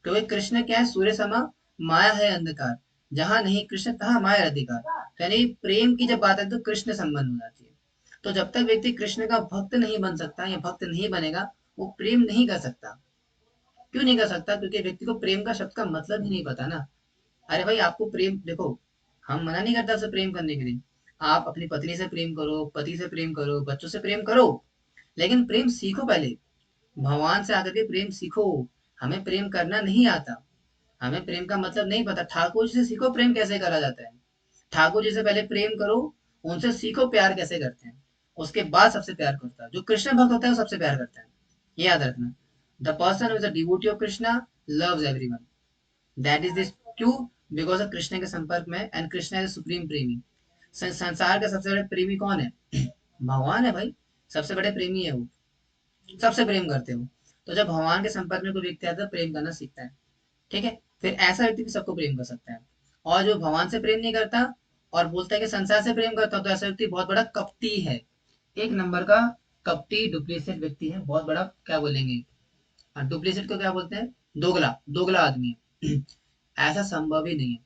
क्योंकि कृष्ण क्या है, सूर्य समा, माया है अंधकार, जहां नहीं कृष्ण तहाँ माया अधिकार। तो यानी प्रेम की जब बात है तो कृष्ण संबंध हो जाती है। तो जब तक व्यक्ति कृष्ण का भक्त नहीं बन सकता या भक्त नहीं बनेगा, वो प्रेम नहीं कर सकता। क्यों नहीं कर सकता? क्योंकि व्यक्ति को प्रेम का शब्द का मतलब ही नहीं पता ना। अरे भाई आपको प्रेम देखो, हम मना नहीं करता उसे प्रेम करने के लिए। आप अपनी पत्नी से प्रेम करो, पति से प्रेम करो, बच्चों से प्रेम करो, लेकिन प्रेम सीखो पहले। भगवान से आकर के प्रेम सीखो। हमें प्रेम करना नहीं आता, हमें प्रेम का मतलब नहीं पता। ठाकुर जी से सीखो प्रेम कैसे करा जाता है। ठाकुर जी से पहले प्रेम करो, उनसे सीखो प्यार कैसे करते हैं, उसके बाद सबसे प्यार करता है। जो कृष्ण भक्त होता है वो सबसे प्यार करता है, ये याद रखना। The person is a devotee of Krishna loves everyone, that is this. क्यों? बिकॉज ऑफ कृष्ण के संपर्क में, एंड कृष्ण इज सुप्रीम प्रेमी। संसार का सबसे बड़े प्रेमी कौन है? भगवान है भाई, सबसे बड़े प्रेमी है वो, सबसे प्रेम करते हो। तो जब भगवान के संपर्क में कोई व्यक्ति आता है तो प्रेम करना सीखता है। ठीक है, फिर ऐसा व्यक्ति भी सबको प्रेम कर सकता है। और जो भगवान से प्रेम नहीं करता और बोलता है कि संसार से प्रेम करता, तो ऐसा व्यक्ति बहुत बड़ा कपटी है, एक नंबर का कपटी डुप्लीसेट व्यक्ति है, बहुत बड़ा क्या बोलेंगे, डुप्लीसेट को क्या बोलते हैं, दोगला, दोगला आदमी है। ऐसा संभव ही नहीं है।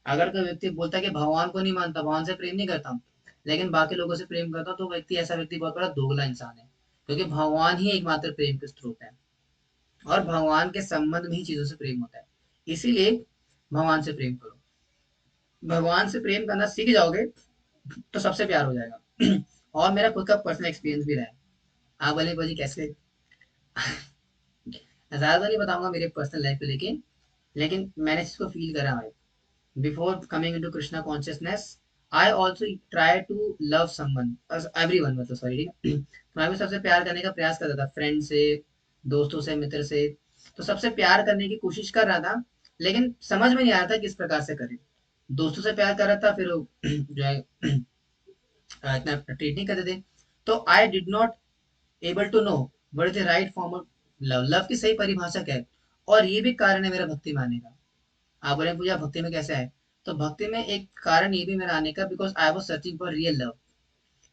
अगर कोई व्यक्ति बोलता है कि भगवान को नहीं मानता, भगवान से प्रेम नहीं करता, लेकिन बाकी लोगों से प्रेम करता, तो व्यक्ति, ऐसा व्यक्ति बहुत बड़ा दोगला इंसान है। क्योंकि भगवान ही एकमात्र प्रेम के स्रोत है, और भगवान के संबंध में ही चीजों से प्रेम होता है। इसीलिए भगवान से प्रेम करो। भगवान से प्रेम करना सीख जाओगे तो सबसे प्यार हो जाएगा। और मेरा खुद का पर्सनल एक्सपीरियंस भी रहा है। आप बोले भाजी कैसे? ज्यादा तो नहीं बताऊंगा मेरे पर्सनल लाइफ पे, लेकिन मैंने इसको फील करा है। Before coming into Krishna consciousness, I also try to love someone, everyone, मतलब सॉरी, ठीक है। तो मैं भी सबसे प्यार करने का प्रयास करता था, फ्रेंड से, दोस्तों से, मित्र से। तो सबसे प्यार करने की कोशिश कर रहा था, लेकिन समझ में नहीं आ रहा था किस प्रकार से करें। दोस्तों से प्यार कर रहा था, फिर वो जो है इतना ट्रीट नहीं करते थे। तो I did not able to know what is the right form of love, love की सही परिभाषा क्या है। और ये भी कारण है मेरा भक्ति में आने का। आप बोले पूजा भक्ति में कैसे आए, तो भक्ति में एक कारण ये भी मेरा आने का, because I was searching for real love.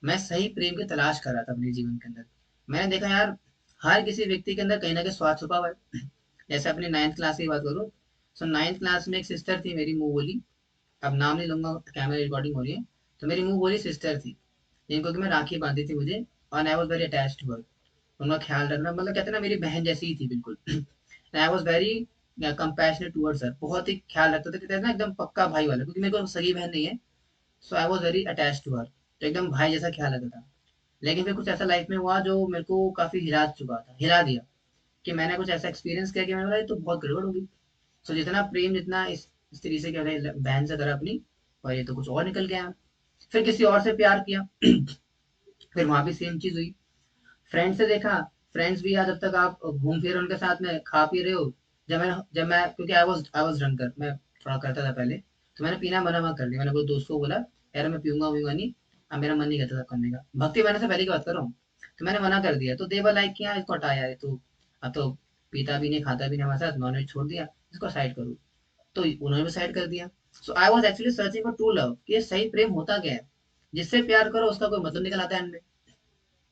मैं सही प्रेम की तलाश कर रहा था अपने जीवन के अंदर। मैंने देखा यार, हर किसी व्यक्ति के अंदर कहीं ना कहीं स्वार्थ छुपा हुआ है। जैसे अपनी 9th क्लास की बात करूँ, सो 9th क्लास में एक सिस्टर थी मेरी, मुंह बोली, अब नाम नहीं लूंगा, कैमरा रिकॉर्डिंग हो रही है, तो मेरी मुंह बोली सिस्टर थी, जिनको कि मैं राखी बांधी थी मुझे, और I was very attach to her. उनका ख्याल रखना, मतलब कहते हैं ना, मेरी बहन जैसी ही थी बिल्कुल। आई was very compassionate towards her, बहुत ही ख्याल रखता था, कहते हैं ना एकदम पक्का भाई वाला, क्योंकि मेरे को सगी बहन नहीं है। So I was very attach to her, तो एकदम भाई जैसा ख्याल रखता था। लेकिन फिर कुछ ऐसा लाइफ में हुआ जो मेरे को काफी हिला चुका था, हिला दिया, कि मैंने कुछ ऐसा एक्सपीरियंस किया कि मैंने बोला ये तो बहुत गड़बड़ होगी। सो जितना प्रेम, जितना इस तरीके से क्या है, बहन से करा अपनी, और ये तो कुछ और निकल गया। फिर किसी और से प्यार किया। फिर वहां भी सेम चीज हुई। फ्रेंड से देखा, फ्रेंड्स भी यार, जब तक आप घूम फिर उनके साथ में खा पी रहे हो, जब मैं क्योंकि आई वाज ड्रंकर, मैं थोड़ा करता था पहले, तो मैंने पीना मना कर दिया। मैंने अपने दोस्त को बोला यार मैं पीऊंगा वूंगा नहीं, अब मेरा मन नहीं करता था करने का, भक्ति मैंने से पहले की बात कर रहा हूँ। तो मैंने मना कर दिया, तो देवर लाइक किया, इसको हटा यार, ये तो अब तो पीता भी नहीं खाता भी नहीं हमारे साथ, नॉनवेज छोड़ दिया, इसको साइड करो। तो उन्होंने भी साइड कर दिया। So I was actually searching for true love, कि ये सही प्रेम होता क्या है, जिससे प्यार करो उसका कोई मतलब निकल आता है एंड में,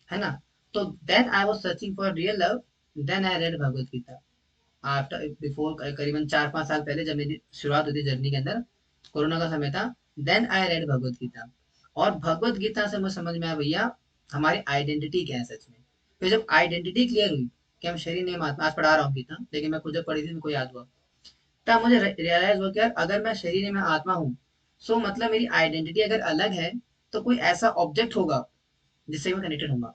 है ना। तो then I was searching for real love, then I read Bhagavad Gita. After before करीबन 4-5 साल पहले, जब मेरी शुरुआत हुई थी जर्नी के अंदर, कोरोना का समय था, then I read Bhagavad Gita. और भगवत गीता से मुझे समझ में आया भैया, हमारी आइडेंटिटी क्या है सच में। फिर जब आइडेंटिटी क्लियर हुई कि हम शरीर नहीं आत्मा, आज पढ़ा रहा हूँ गीता, लेकिन मैं खुद जब पढ़ी थी मेरे को याद हुआ, तब मुझे रियलाइज हुआ कि यार अगर मैं शरीर में आत्मा हूँ, सो मतलब मेरी आइडेंटिटी अगर अलग है, तो कोई ऐसा ऑब्जेक्ट होगा जिससे मैं कनेक्टेड होऊंगा।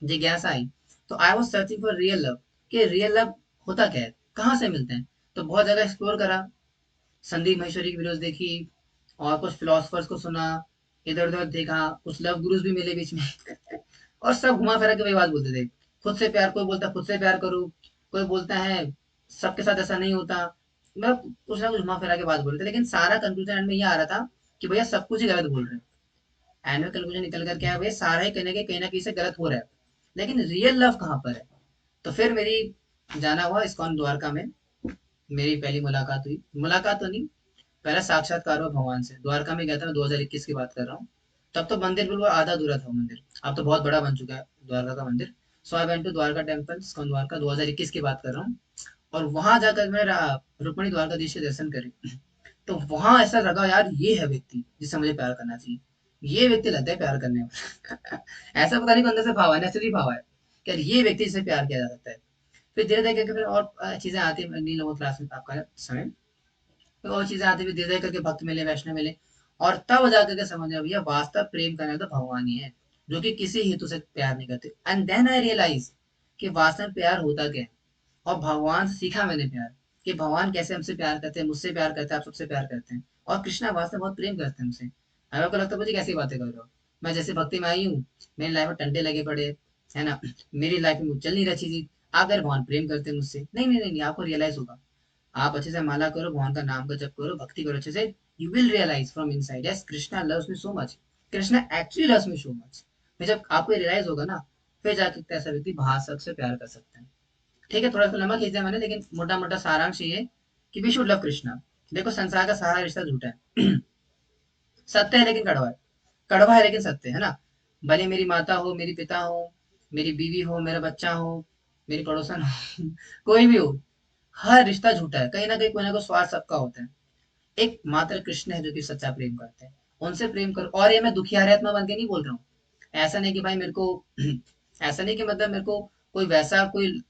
जिज्ञासा आई। तो I was searching for real love, कि रियल लव होता क्या है, कहाँ से मिलते हैं। तो बहुत ज्यादा एक्सप्लोर करा, संदीप महेश्वरी की वीडियोस देखी, और कुछ फिलोसफर्स को सुना, इधर उधर देखा, कुछ लव गुरुज भी मिले बीच में। और सब घुमा फिरा के वही बात बोलते थे, खुद से प्यार, कोई बोलता खुद से प्यार करो, कोई बोलता है सबके साथ ऐसा नहीं होता। मैं कुछ ना कुछ घुमा फिरा के बात बोल रहे थे, लेकिन सारा कंक्लूजन एंड में ये आ रहा था कि भैया सब कुछ ही गलत बोल रहे हैं। एंड में कंक्लूजन निकल कर क्या है, भैया सारा ही कहीं ना कहीं से गलत हो रहा है, लेकिन रियल लव कहाँ पर है। तो फिर मेरी जाना हुआ इस्कॉन द्वारका में, मेरी पहली मुलाकात हुई, मुलाकात तो नहीं, पहला साक्षात्कार हुआ भगवान से, द्वारका में गया था मैं, 2021 की बात कर रहा हूँ। तब तो मंदिर बिल्कुल आधा अधूरा था वो मंदिर, अब तो बहुत बड़ा बन चुका है द्वारका का मंदिर। So I went to Dwarka temple, ISKCON Dwarka, 2021 की बात कर रहा हूँ। और वहां जाकर मैंने रुक्मणी द्वारकाधीश के दर्शन करे। तो वहां ऐसा लगा यार, ये है व्यक्ति जिससे मुझे प्यार करना चाहिए, ये व्यक्ति लगता है प्यार करने में। ऐसा पता नहीं कौन से भाव है, नेचुरली भाव है कि यार ये व्यक्ति जिससे प्यार किया जा सकता है। फिर धीरे धीरे करके फिर और चीजें आती है, नहीं लोगों क्लास में आपका समय, फिर और चीजें आती है, धीरे धीरे करके भक्त मिले, वैष्णव मिले, और तब जाकर के समझ में भैया वास्तव प्रेम करना तो भगवान ही है, जो कि किसी हेतु से प्यार नहीं करते। एंड देन आई रियलाइज कि वास्तव में प्यार होता क्या है। और भगवान से सीखा मैंने प्यार, कि भगवान कैसे हमसे प्यार करते हैं, मुझसे प्यार करते हैं, आप सबसे प्यार करते हैं, और कृष्णा वास्तव में बहुत प्रेम करते हैं हमसे। हमें को लगता है मुझे कैसी बातें कर रहे हो, मैं जैसे भक्ति में आई हूँ, मेरी लाइफ में टंटे लगे पड़े, है ना, मेरी लाइफ में चल नहीं रही चीज। अगर भगवान प्रेम करते हैं मुझसे, नहीं नहीं नहीं नहीं, आपको रियलाइज होगा। आप अच्छे से माला करो, भगवान का नाम का जप करो, भक्ति करो अच्छे से, you will realise from inside, yes Krishna loves me so much, Krishna actually loves me so much. फिर जब आपको रियलाइज होगा ना, फिर जाके ऐसा व्यक्ति भाषक से प्यार कर सकता है। ठीक है, थोड़ा सा लंबा खींच दिया मैंने, लेकिन मोटा मोटा सारांश ये है कि वी शुड लव कृष्णा। देखो संसार का सारा रिश्ता झूठा है। सत्य है लेकिन कड़वा है, कड़वा है लेकिन सत्य है ना। भले मेरी माता हो, मेरी पिता हो, मेरी बीवी हो, मेरा बच्चा हो, मेरी पड़ोसन हो, कोई भी हो, हर रिश्ता झूठा है, कहीं ना कहीं कोई ना कोई स्वार्थ सबका होता है। एक मात्र कृष्ण है जो कि सच्चा प्रेम करते हैं, उनसे प्रेम करो। और ये मैं दुखियारी आत्मा बन के नहीं बोल रहा हूँ, ऐसा नहीं कि भाई मेरे को ऐसा नहीं कि मतलब मेरे को कोई वैसा कोई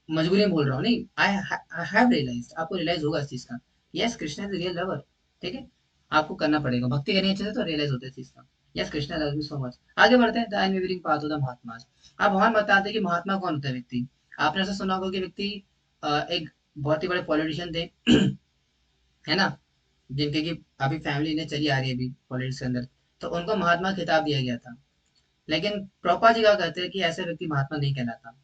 मजबूरी में बोल रहा हूँ, नहीं, आई हैव रियलाइज, आपको रियलाइज होगा इस चीज का, yes Krishna is real lover. ठीक है, आपको करना पड़ेगा, भक्ति करनी अच्छे से तो रियलाइज होता है इस चीज का, yes Krishna love me so much. आगे बढ़ते हैं, the unwavering path of the Mahatma. अब भगवान बताते हैं कि महात्मा कौन होता है व्यक्ति। आपने ऐसा सुना होगा कि व्यक्ति एक बहुत ही बड़े पॉलिटिशियन थे, है ना, जिनके की अभी फैमिली ने चली आ रही है अभी पॉलिटिक्स के अंदर, तो उनको महात्मा खिताब दिया गया था। लेकिन प्रभुपाद जी क्या कहते हैं कि ऐसे व्यक्ति महात्मा नहीं कहलाता।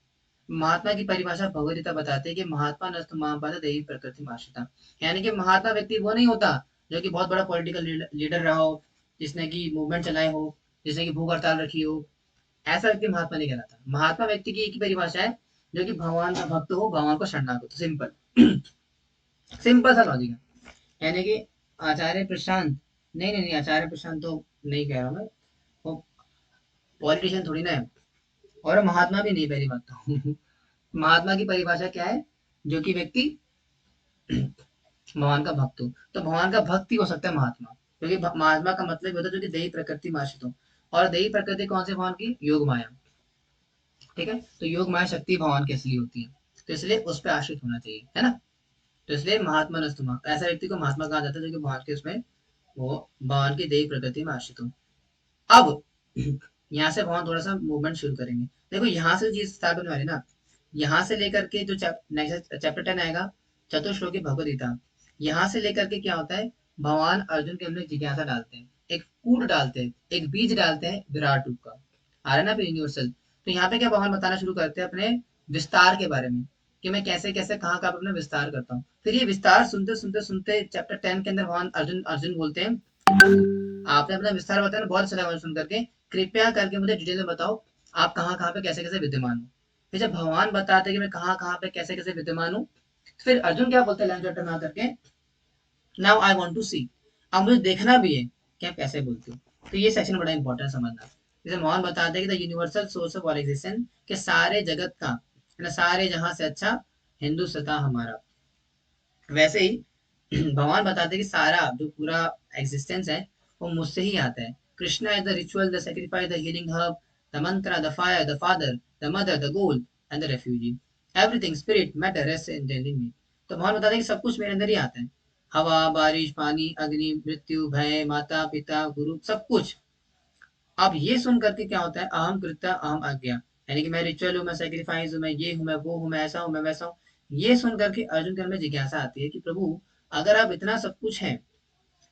महात्मा की परिभाषा भगवद गीता बताते हैं कि महात्मा नस्तु महापात देवी प्रकृति माश्रिता, यानी कि महात्मा व्यक्ति वो नहीं होता जो कि बहुत बड़ा पॉलिटिकल लीडर रहा हो, जिसने की मूवमेंट चलाए हो, जिसने की भूख हड़ताल रखी हो, ऐसा व्यक्ति महात्मा नहीं कहलाता। महात्मा व्यक्ति की एक ही परिभाषा है, जो कि भगवान का भक्त हो, भगवान को शरणागत हो, सिंपल। सिंपल सा लॉजिक है। यानी कि आचार्य प्रशांत, नहीं नहीं नहीं, आचार्य प्रशांत तो नहीं कह रहा हूँ मैं, वो पॉलिटिशियन थोड़ी ना है, और महात्मा भी नहीं, पहली बात तो महात्मा की परिभाषा क्या है? जो कि व्यक्ति भगवान का भक्त हो, तो भगवान का भक्त ही हो सकता है महात्मा, क्योंकि महात्मा का मतलब होता है जो कि देही प्रकृति में आश्रित हो। और देही प्रकृति कौन से भगवान की? योग माया। ठीक है, तो योग माया शक्ति भगवान की असली होती है, तो इसलिए उस पर आश्रित होना चाहिए, है ना। तो इसलिए महात्मा नस्तुमा, ऐसा व्यक्ति को महात्मा कहा जाता है जो कि भगवान के उसमें, वो भगवान की देही प्रकृति में आश्रित हो। अब यहाँ से भगवान थोड़ा सा मूवमेंट शुरू करेंगे। देखो यहाँ से चीज स्टार्ट होने वाली ना, यहाँ से लेकर के जो नेक्स्ट चैप्टर 10 आएगा, चतुश्लोकी भगवद गीता, यहाँ से लेकर के क्या होता है, भगवान अर्जुन के अंदर जिज्ञासा डालते हैं, एक कूट डालते हैं, एक बीज डालते हैं विराट रूप का, आ रहा है ना फिर यूनिवर्सल। तो यहाँ पे क्या भगवान बताना शुरू करते हैं अपने विस्तार के बारे में, कि मैं कैसे कैसे कहाँ कहाँ पे अपना विस्तार करता हूँ। फिर ये विस्तार सुनते सुनते सुनते चैप्टर 10 के अंदर भगवान अर्जुन अर्जुन बोलते हैं, आपने अपना विस्तार बताया ना, बहुत अच्छा लगा मुझे सुन करके, कृपया करके मुझे डिटेल में बताओ आप कहाँ कहाँ पे कैसे कैसे विद्यमान हो। फिर जब भगवान बताते हैं कि मैं कहाँ कहाँ पे कैसे कैसे विद्यमान हूँ, फिर अर्जुन क्या बोलते हैं लाइन चैप्टर में आकर के, नाउ आई वांट टू सी, अब मुझे देखना भी है कि आप कैसे बोलते हो। तो ये सेक्शन बड़ा इंपॉर्टेंट समझना। जैसे मोहन बताते हैं कि the universal source of all existence, के सारे जगत का, है ना, सारे जहां से अच्छा हिंदू सता हमारा, वैसे ही भगवान बताते हैं कि सारा जो पूरा एग्जिस्टेंस है वो मुझसे ही आता है। Krishna is the ritual, the sacrifice, the healing herb, the mantra, the fire, the father, the mother, the goal and the refugee, everything spirit matter rest in me. तो भगवान बताते हैं कि सब कुछ मेरे अंदर ही आता है, हवा, बारिश, पानी, अग्नि, मृत्यु, भय, माता पिता, गुरु, सब कुछ। अब ये सुन करके क्या होता है, अहम कृत्य अहम आज्ञा, यानी कि मैं रिचुअल हूँ, मैं सेक्रीफाइस हूँ, मैं ये हूँ, मैं वो हूँ, मैं ऐसा हूँ, मैं वैसा हूँ। ये सुन करके अर्जुन के अंदर जिज्ञासा आती है कि प्रभु, अगर आप इतना सब कुछ है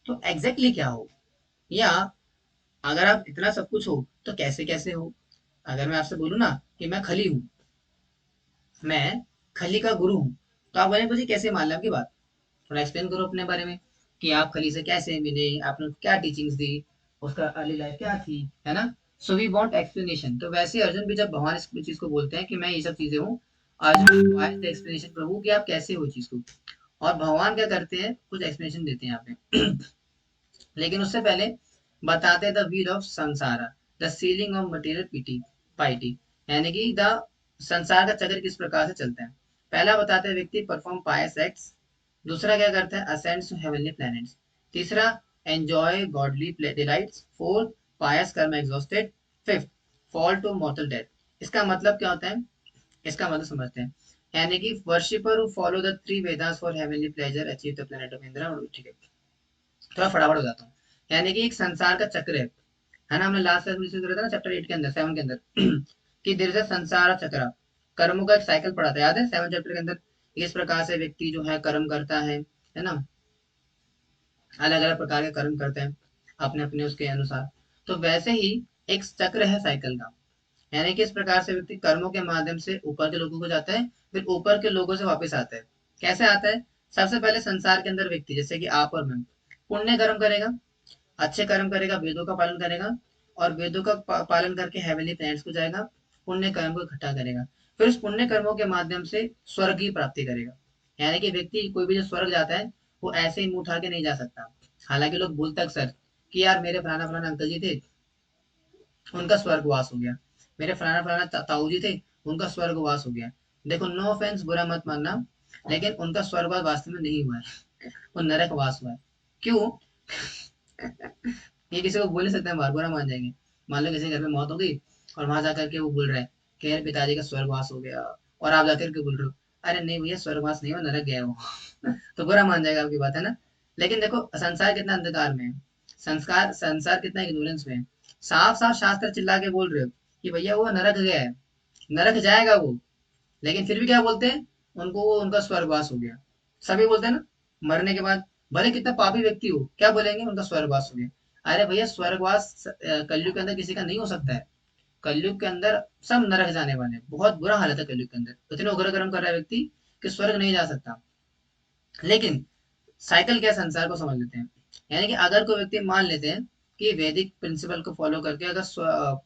तो एग्जैक्टली क्या हो, या अगर आप इतना सब कुछ हो तो कैसे कैसे हो। अगर मैं आपसे बोलूँ ना कि मैं खली हूँ, मैं खली का गुरु हूँ, तो आप बोलेंगे मुझे कैसे मान लें आपकी बात, थोड़ा एक्सप्लेन करो अपने बारे में, कि आप खली से कैसे मिले, आपने क्या टीचिंग्स दी, उसका अर्ली लाइफ क्या थी, है ना। So we want explanation. तो वैसे अर्जुन भी जब भगवान इस चीज को बोलते हैं कि मैं ये सब चीजें हूँ, अर्जुन रिक्वायर्स द एक्सप्लेनेशन प्रभु कि आप कैसे हो चीज को। और भगवान क्या करते हैं, कुछ एक्सप्लेनेशन देते हैं यहाँ पे लेकिन उससे पहले बताते the wheel of samsara, the sealing of material piety piety, यानी कि द संसार का चक्र किस प्रकार से चलता है। पहला बताते हैं व्यक्ति परफॉर्म पायस एक्ट्स, दूसरा क्या करता है, असेंड्स टू हेवनली प्लैनेट्स, तीसरा enjoy godly delights, fourth pious karma exhausted, fifth fall to mortal death. इसका मतलब क्या होता है, इसका मतलब समझते हैं, यानी कि worshipper who follow the three Vedas for heavenly pleasure achieve the planet of Indra. ठीक है, थोड़ा फटाफट हो जाता हूँ। यानी कि एक संसार का चक्र है ना, हमने लास्ट क्लास में डिस्कस करा था ना चैप्टर 8 के अंदर, 7 के अंदर कि देयर इज अ संसार चक्र, कर्मों का एक साइकिल पढ़ा था, याद है 7 चैप्टर के अंदर। इस प्रकार से व्यक्ति जो है कर्म करता है ना, अलग अलग प्रकार के कर्म करते हैं अपने अपने उसके अनुसार। तो वैसे ही एक चक्र है साइकिल का, यानी कि इस प्रकार से व्यक्ति कर्मों के माध्यम से ऊपर के लोगों को जाता है, फिर ऊपर के लोगों से वापस आता है। कैसे आता है, सबसे पहले संसार के अंदर व्यक्ति जैसे कि आप और मैं पुण्य कर्म करेगा, अच्छे कर्म करेगा, वेदों का पालन करेगा, और वेदों का पालन करके हेवनली प्लैनेट्स को जाएगा, पुण्य कर्म को इकट्ठा करेगा, फिर उस पुण्य कर्मों के माध्यम से स्वर्ग की प्राप्ति करेगा। यानी कि व्यक्ति कोई भी जो स्वर्ग जाता है वो ऐसे ही मुंह उठा के नहीं जा सकता। हालांकि लोग बोलते अक्सर कि यार मेरे फलाना फलाना अंकल जी थे, उनका स्वर्गवास हो गया, मेरे फलाना फलाना ताऊ जी थे, उनका स्वर्गवास हो गया। देखो नो ऑफेंस, बुरा मत मानना, लेकिन उनका स्वर्गवास वास्तव में नहीं हुआ है, वो नरकवास हुआ है। क्यों? ये किसी को बोल नहीं सकते हैं, बार बुरा मान जाएंगे। मान लो किसी के घर में मौत हो गई और वहां जाकर के वो बोल रहा है कि मेरे पिताजी का स्वर्गवास हो गया, और आप जाकर के बोल रहे हो अरे नहीं भैया स्वर्गवास नहीं हुआ, नरक गया वो तो बुरा मान जाएगा आपकी बात, है ना। लेकिन देखो संसार कितना अंधकार में है, संस्कार संसार कितना इग्नोरेंस में है। साफ साफ शास्त्र चिल्ला के बोल रहे हो कि भैया वो नरक गया है, नरक जाएगा वो, लेकिन फिर भी क्या बोलते हैं, उनको वो उनका स्वर्गवास हो गया। सभी बोलते हैं ना, मरने के बाद भले कितना पापी व्यक्ति हो, क्या बोलेंगे, उनका स्वर्गवास हो गया। अरे भैया स्वर्गवास कलयुग के अंदर किसी का नहीं हो सकता है। कलयुग के अंदर सब नरक जाने वाले हैं, बहुत बुरा हालत है कलयुग के अंदर, इतने उग्र कर्म कर रहा है व्यक्ति कि स्वर्ग नहीं जा सकता। लेकिन साइकिल क्या, संसार को समझ लेते हैं। यानी कि अगर कोई व्यक्ति मान लेते हैं कि वैदिक प्रिंसिपल को फॉलो करके अगर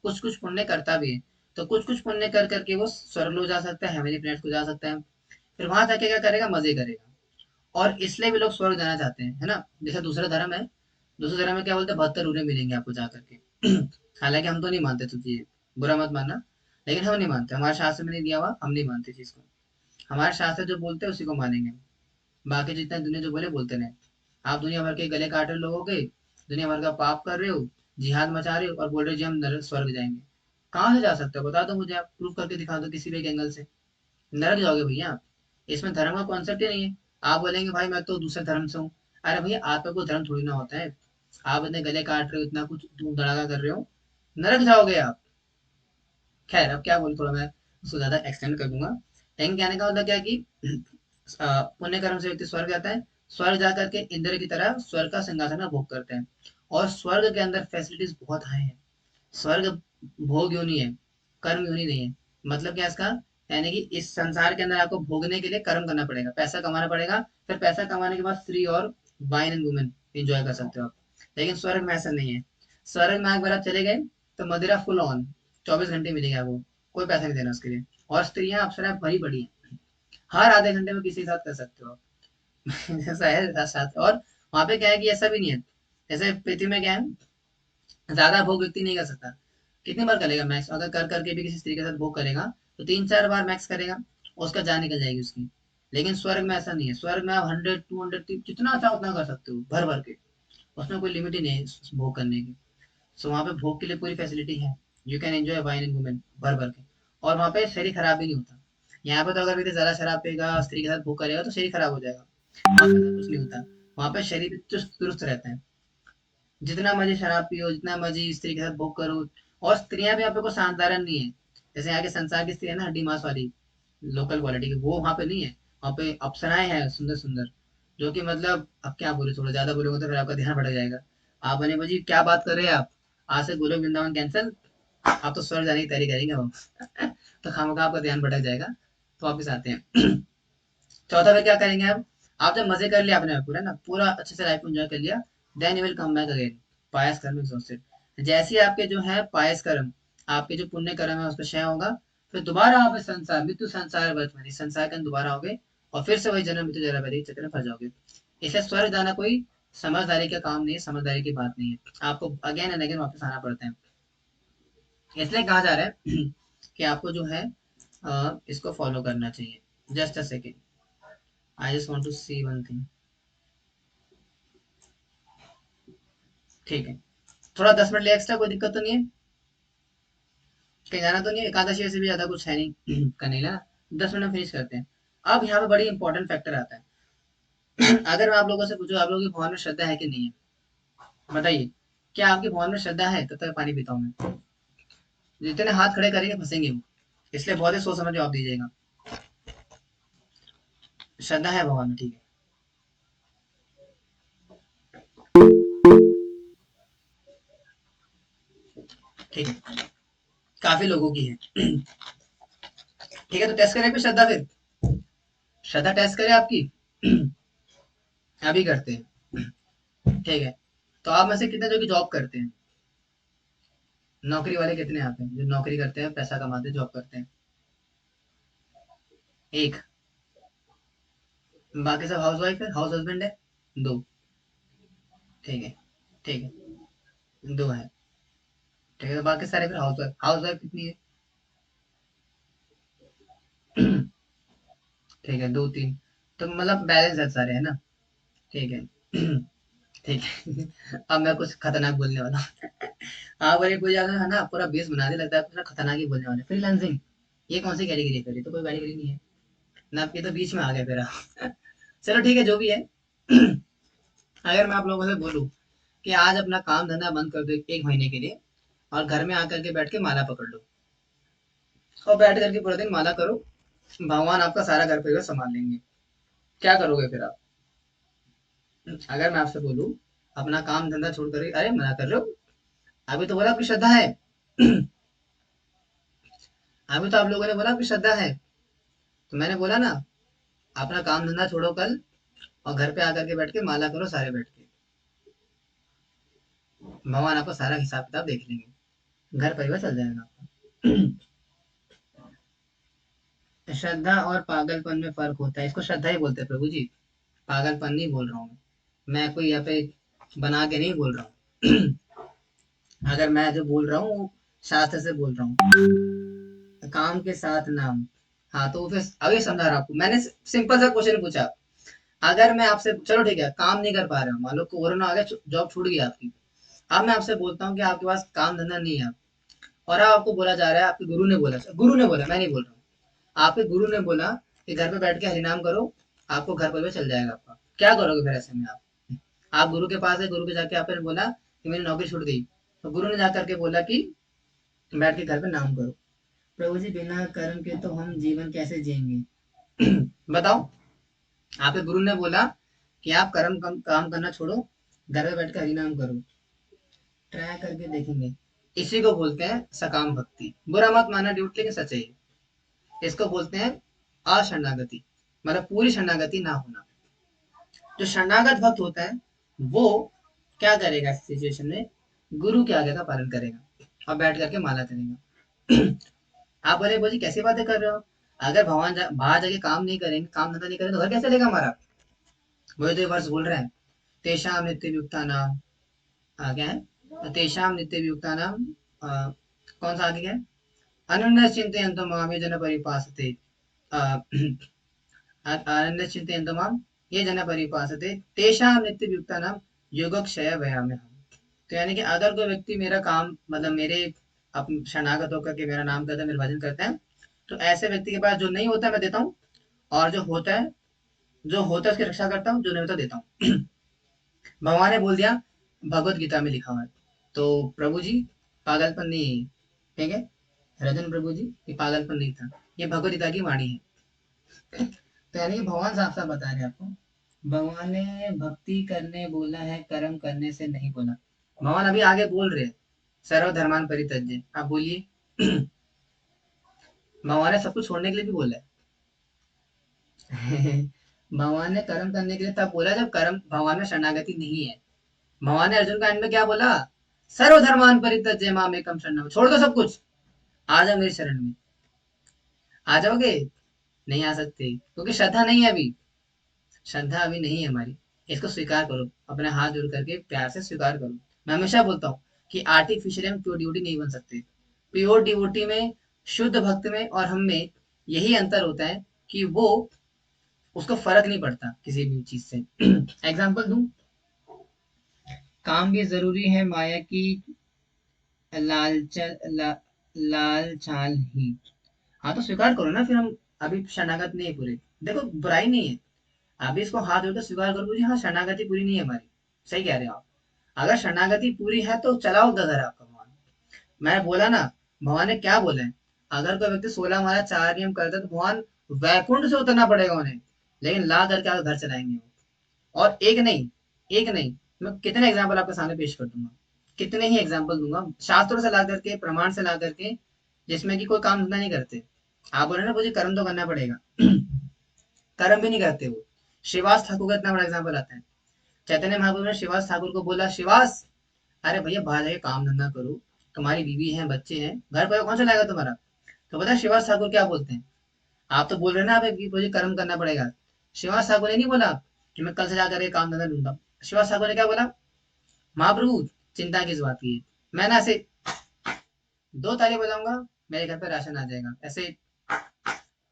कुछ कुछ पुण्य करता भी है, तो कुछ कुछ पुण्य कर करके वो स्वर्ग लोग जा सकता है, हेवनली प्लैनेट को जा सकता है, फिर वहां जाके क्या करेगा, मजे करेगा। और इसलिए भी लोग स्वर्ग जाना चाहते हैं, है ना। जैसे दूसरा धर्म है, दूसरे धर्म में क्या बोलते हैं, 72 रूरें मिलेंगे आपको जा करके। हालांकि हम तो नहीं मानते तो ये बुरा मत मानना, लेकिन हम नहीं मानते, हमारे शास्त्र में नहीं दिया हुआ, हम नहीं मानते चीज को। हमारे शास्त्र जो बोलते हैं उसी को मानेंगे। बाकी जितना दुनिया जो बोले बोलते रहे। आप दुनिया भर के गले काट रहे लोगों के, दुनिया भर का पाप कर रहे हो, जिहाद मचा रहे हो और बोल रहे हो जी हम नरक स्वर्ग जाएंगे। कहाँ से जा सकते हो बता दो मुझे, आप प्रूफ करके दिखा दो किसी भी एक एंगल से। नरक जाओगे भैया आप। इसमें धर्म का कॉन्सेप्ट ही नहीं है। आप बोलेंगे भाई मैं तो दूसरे धर्म से हूँ। अरे भैया आपका कोई धर्म थोड़ी ना होता है। आप इतने गले काट रहे हो, इतना कुछ धूम धड़ाका कर रहे हो, नरक जाओगे आप। खैर अब क्या बोलूं, थोड़ा मैं उसको ज्यादा एक्सटेंड कर दूंगा। लेकिन कहने का मतलब क्या है कि पुण्य कर्म से व्यक्ति स्वर्ग जाता है। स्वर्ग जा करके इंद्र की तरह स्वर्ग का सिंहासन का भोग करते हैं। और स्वर्ग के अंदर फैसिलिटीज बहुत हाई है। स्वर्ग भोग योनि है, कर्म योनि नहीं है। मतलब क्या इसका, यानी कि इस संसार के अंदर आपको भोगने के लिए कर्म करना पड़ेगा, पैसा कमाना पड़ेगा, फिर पैसा कमाने के बाद स्त्री और वाइन एंड वुमेन एंजॉय कर सकते हो आप। लेकिन स्वर्ग में ऐसा नहीं है। स्वर्ग में एक बार आप चले गए तो मदिरा फुल ऑन, 24 घंटे मिलेगी आपको, कोई पैसा नहीं देना उसके लिए। और स्त्रियां अप्सराएं भरी पड़ी हैं, हर आधे घंटे में किसी के साथ कर सकते हो आप। जैसा है साथ। और वहां पे क्या है कि ऐसा भी नहीं है, जैसे पृथ्वी में क्या है, ज्यादा भोग व्यक्ति नहीं कर सकता। कितनी बार करेगा मैक्स, अगर कर करके भी किसी स्त्री के साथ भोग करेगा तो 3-4 बार मैक्स करेगा, उसका जान निकल जाएगी उसकी। लेकिन स्वर्ग में ऐसा नहीं है, स्वर्ग में आप 100, 200 जितना चाहो उतना कर सकते हो भर भर के। उसमें कोई लिमिट ही नहीं है भोग करने की। सो वहाँ पे भोग के लिए पूरी फैसिलिटी है। You can enjoy wine and women भर भर के। और वहाँ पे शरीर खराब भी नहीं होता। यहाँ पे तो अगर व्यक्ति ज्यादा शराब पिएगा, स्त्री के साथ भोग करेगा तो शरीर खराब हो जाएगा। वहाँ पे ऐसा कुछ नहीं होता। वहाँ पे शरीर चुस्त दुरुस्त रहता है। जितना मर्जी शराब पियो, जितना मर्जी स्त्री के साथ भोग करो। और स्त्रियां भी आप लोग को साधारण नहीं है। जैसे यहाँ के संसार की स्त्री है ना, हड्डी मांस वाली, लोकल क्वालिटी की, वो वहाँ पे नहीं है। वहाँ पे अप्सराएं हैं सुंदर सुंदर, जो कि मतलब अब क्या बोले, थोड़ा ज्यादा बोलोगे तो फिर आपका ध्यान भटक जाएगा। आप बने भाजी क्या बात कर रहे हैं आप, आज से गोलोक वृंदावन कैंसिल, आप तो स्वर्ग जाने की तैयारी करेंगे हम। तो खामखा आपका ध्यान भटक जाएगा। तो वापिस आते हैं। चौथा फिर क्या करेंगे आप जब मजे कर लिया आपने पूरा ना, पूरा अच्छे से लाइफ को एंजॉय कर लिया, then you will come back again. Pious karma exhausted. जैसे ही आपके जो है पायस कर्म, आपके जो पुण्य कर्म है उस पर क्षय होगा, फिर दोबारा आप इस संसार मृत्यु संसार वर्त में, इस संसार के अंदर दोबारा आओगे। और फिर से वही जन्म मृत्यु जरा वैराग्य चक्र में फंस जाओगे। इसलिए स्वर्ग जाना कोई समझदारी का काम नहीं है, समझदारी की बात नहीं है। आपको अगेन एंड अगेन वापस आना पड़ता है। इसलिए कहा जा रहा है कि आपको जो है इसको फॉलो करना चाहिए। Just a second, I just want to see one thing. ठीक है, थोड़ा 10 मिनट ले एक्स्ट्रा, कोई दिक्कत तो नहीं है, कहीं जाना तो नहीं है, एकादशी वैसे भी ज्यादा कुछ है नहीं करने ना। 10 मिनट में फिनिश करते हैं। अब यहाँ पे बड़ी इंपॉर्टेंट फैक्टर आता है। अगर मैं आप लोगों से पूछूं आप लोगों की भगवान में श्रद्धा है कि नहीं है, बताइए। क्या आपकी भगवान में श्रद्धा है, तब तक पानी पीता हूँ मैं। जितने हाथ खड़े करेंगे फंसेंगे वो। इसलिए बहुत ही सोच समझ जवाब दीजिएगा। श्रद्धा है भगवान में, ठीक है। ठीक है, काफी लोगों की है। ठीक है, तो टेस्ट करें फिर श्रद्धा, फिर श्रद्धा टेस्ट करें आपकी। अभी करते हैं। ठीक है, तो आप में से कितने जो कि जॉब करते हैं, नौकरी वाले कितने आप हैं जो नौकरी करते हैं, पैसा कमाते हैं, जॉब करते हैं? एक। बाकी सब हाउस वाइफ है, हाउस हस्बैंड है? दो। ठीक है, ठीक है, दो है। ठीक है, तो बाकी सारे फिर हाउस वाइफ, हाउस वाइफ कितनी है? ठीक है, दो तीन। तो मतलब बैलेंस है सारे, है ना। ठीक है। ठीक है। अब मैं कुछ खतरनाक बोलने वाला हूँ। आप बोले कोई ज्यादा है ना, पूरा बेस बना दे, लगता है पूरा खतरनाक ही बोलने वाले। फ्रीलांसिंग, ये कौन सी कैटेगरी है? फिर ये तो कोई कैटेगरी नहीं है ना, ये तो बीच में आ गया फिर आप। चलो ठीक है, जो भी है। अगर मैं आप लोगों से बोलूं कि आज अपना काम धंधा बंद कर दो 1 महीने के लिए, और घर में आकर के बैठ के माला पकड़ लो, और बैठ करके पूरा दिन माला करो, भगवान आपका सारा घर परिवार संभाल लेंगे। क्या करोगे फिर आप? अगर मैं आपसे बोलूं अपना काम धंधा छोड़ कर, अरे मना कर रहे हो, अभी तो बोला आपकी श्रद्धा है। अभी तो आप लोगों ने बोला आपकी श्रद्धा है। तो मैंने बोला ना, अपना काम धंधा छोड़ो कल, और घर पे आकर के बैठ के माला करो सारे बैठ के, भगवान आपका सारा हिसाब किताब देख लेंगे, घर परिवार चल जाएगा आपका। श्रद्धा और पागलपन में फर्क होता है, इसको श्रद्धा ही बोलते हैं प्रभु जी। पागलपन नहीं बोल रहा हूँ मैं कोई यहाँ पे बना के नहीं बोल रहा हूँ। अगर मैं जो बोल रहा हूँ वो शास्त्र से बोल रहा हूँ। काम के साथ नाम। हाँ तो फिर अभी समझा रहा आपको मैंने सिंपल सा क्वेश्चन पूछा। अगर मैं आपसे चलो ठीक है काम नहीं कर पा रहे हो मान लो कोरोना आ गया जॉब छूट गई आपकी। अब मैं आपसे बोलता हूँ कि आपके पास काम धंधा नहीं है और अब आपको बोला जा रहा है आपके गुरु ने बोला मैं नहीं बोल रहा हूँ। आपके गुरु ने बोला कि घर पे बैठ के हरिनाम करो आपको घर पर भी चल जाएगा आपका क्या करोगे फिर ऐसे में आप गुरु के पास है गुरु के जाके आपने बोला कि मेरी नौकरी छूट गई तो गुरु ने जाकर के बोला कि बैठ के घर पे नाम करो। प्रभु जी बिना कर्म के तो हम जीवन कैसे जिएंगे। बताओ आपके गुरु ने बोला कि आप काम करना छोड़ो घर पे बैठ के हरिनाम करो। ट्राई करके देखेंगे। इसी को बोलते हैं सकाम भक्ति बुरा मत माना ड्यूट लेकिन सच है इसको बोलते हैं अशरणागति मतलब पूरी शरणागति ना होना। जो शरणागत भक्त होता है वो क्या करेगा इस सिचुएशन में गुरु के आज्ञा का पालन करेगा और बैठ करके माला करेगा। आप बोले बोझी कैसी बातें कर रहे हो अगर भगवान बाहर जाके काम नहीं करेंगे काम धंधा नहीं करेंगे तो घर कैसे चलेगा हमारा। वही तो ये वर्ष बोल रहे हैं तेषाम नित्य युक्ता नाम क्या है तेषाम नित्य युक्ता नाम कौन सा आगे क्या है अनन्य चिंतयन्तो माम ये जन परिपासते अनन्य चिंतयन्तो माम ये जन परिपासते तेषाम नित्य युक्ता नाम योगक्षय व्यायामः। तो यानी कि अगर कोई व्यक्ति मेरा काम मतलब मेरे शरणागत होकर के मेरा नाम करता है मेरा भजन करता है तो ऐसे व्यक्ति के पास जो नहीं होता है मैं देता हूँ और जो होता है उसकी रक्षा करता हूँ जो नहीं होता देता हूँ। भगवान ने बोल दिया भगवत गीता में लिखा हुआ है तो प्रभु जी पागलपन नहीं है ठीक है रजन प्रभु जी ये पागलपन नहीं था ये भगवत गीता की वाणी है। तो यानी कि भगवान साफ साफ बता रहे हैं आपको भगवान ने भक्ति करने बोला है कर्म करने से नहीं बोला। भगवान अभी आगे बोल रहे हैं सर्वधर्मान परित्यज्य आप बोलिए। भगवान ने सब कुछ छोड़ने के लिए भी बोला है। भगवान ने कर्म करने के लिए तब बोला जब कर्म भगवान में शरणागति नहीं है। भगवान ने अर्जुन का एंड में क्या बोला सर्वधर्मान परित्यज्य माम एकम शरणम छोड़ दो सब कुछ आ जाओ मेरी शरण में आ जाओगे नहीं आ सकते क्योंकि श्रद्धा नहीं है अभी श्रद्धा अभी नहीं है हमारी। इसको स्वीकार करो अपने हाथ जोड़ करके प्यार से स्वीकार करो। मैं हमेशा बोलता हूँ कि आर्टिफिशियल हम प्योर डिवोटी नहीं बन सकते। प्योर डिवोटी में शुद्ध भक्त में और हम में यही अंतर होता है कि वो उसको फर्क नहीं पड़ता किसी भी चीज से। एग्जाम्पल दूं काम भी जरूरी है माया की लालच लाल चाल ही। हाँ तो स्वीकार करो ना फिर हम अभी शरणागत नहीं है पूरे। देखो बुराई नहीं है अभी इसको हाथ जोड़कर स्वीकार करो जी हाँ शरणागति पूरी नहीं है हमारी। सही कह रहे हो आप। अगर शरणागति पूरी है तो चलाओ गधर आपका भगवान। मैं बोला ना भगवान ने क्या बोला है अगर कोई व्यक्ति 16 माला 4 नियम करता है तो भगवान वैकुंठ से उतरना पड़ेगा उन्हें लेकिन ला करके आप घर चलाएंगे वो। और एक नहीं मैं कितने एग्जाम्पल आपके सामने पेश कर दूंगा कितने ही एग्जाम्पल दूंगा शास्त्रों से ला करके प्रमाण से ला करके जिसमें कि कोई काम धंधा नहीं करते। आप बोले ना मुझे कर्म तो करना पड़ेगा। कर्म भी नहीं करते वो। श्रीवास ठाकुर का इतना बड़ा एग्जाम्पल आता है। चैतन्य महाप्रभु ने श्रीवास ठाकुर को बोला श्रीवास अरे भैया बाहर जाके काम धंधा करो तुम्हारी बीवी है बच्चे हैं घर पर कौन चलाएगा तुम्हारा। तो पता है श्रीवास ठाकुर क्या बोलते हैं आप तो बोल रहे हैं ना आप मुझे कर्म करना पड़ेगा। श्रीवास ठाकुर ने नहीं बोला कि मैं कल से जाकर के काम धंधा ढूंढता हूँ। श्रीवास ठाकुर ने क्या बोला महाप्रभु चिंता किस बात की है मैं ना ऐसे 2 ताली बजाऊंगा मेरे घर पे राशन आ जाएगा ऐसे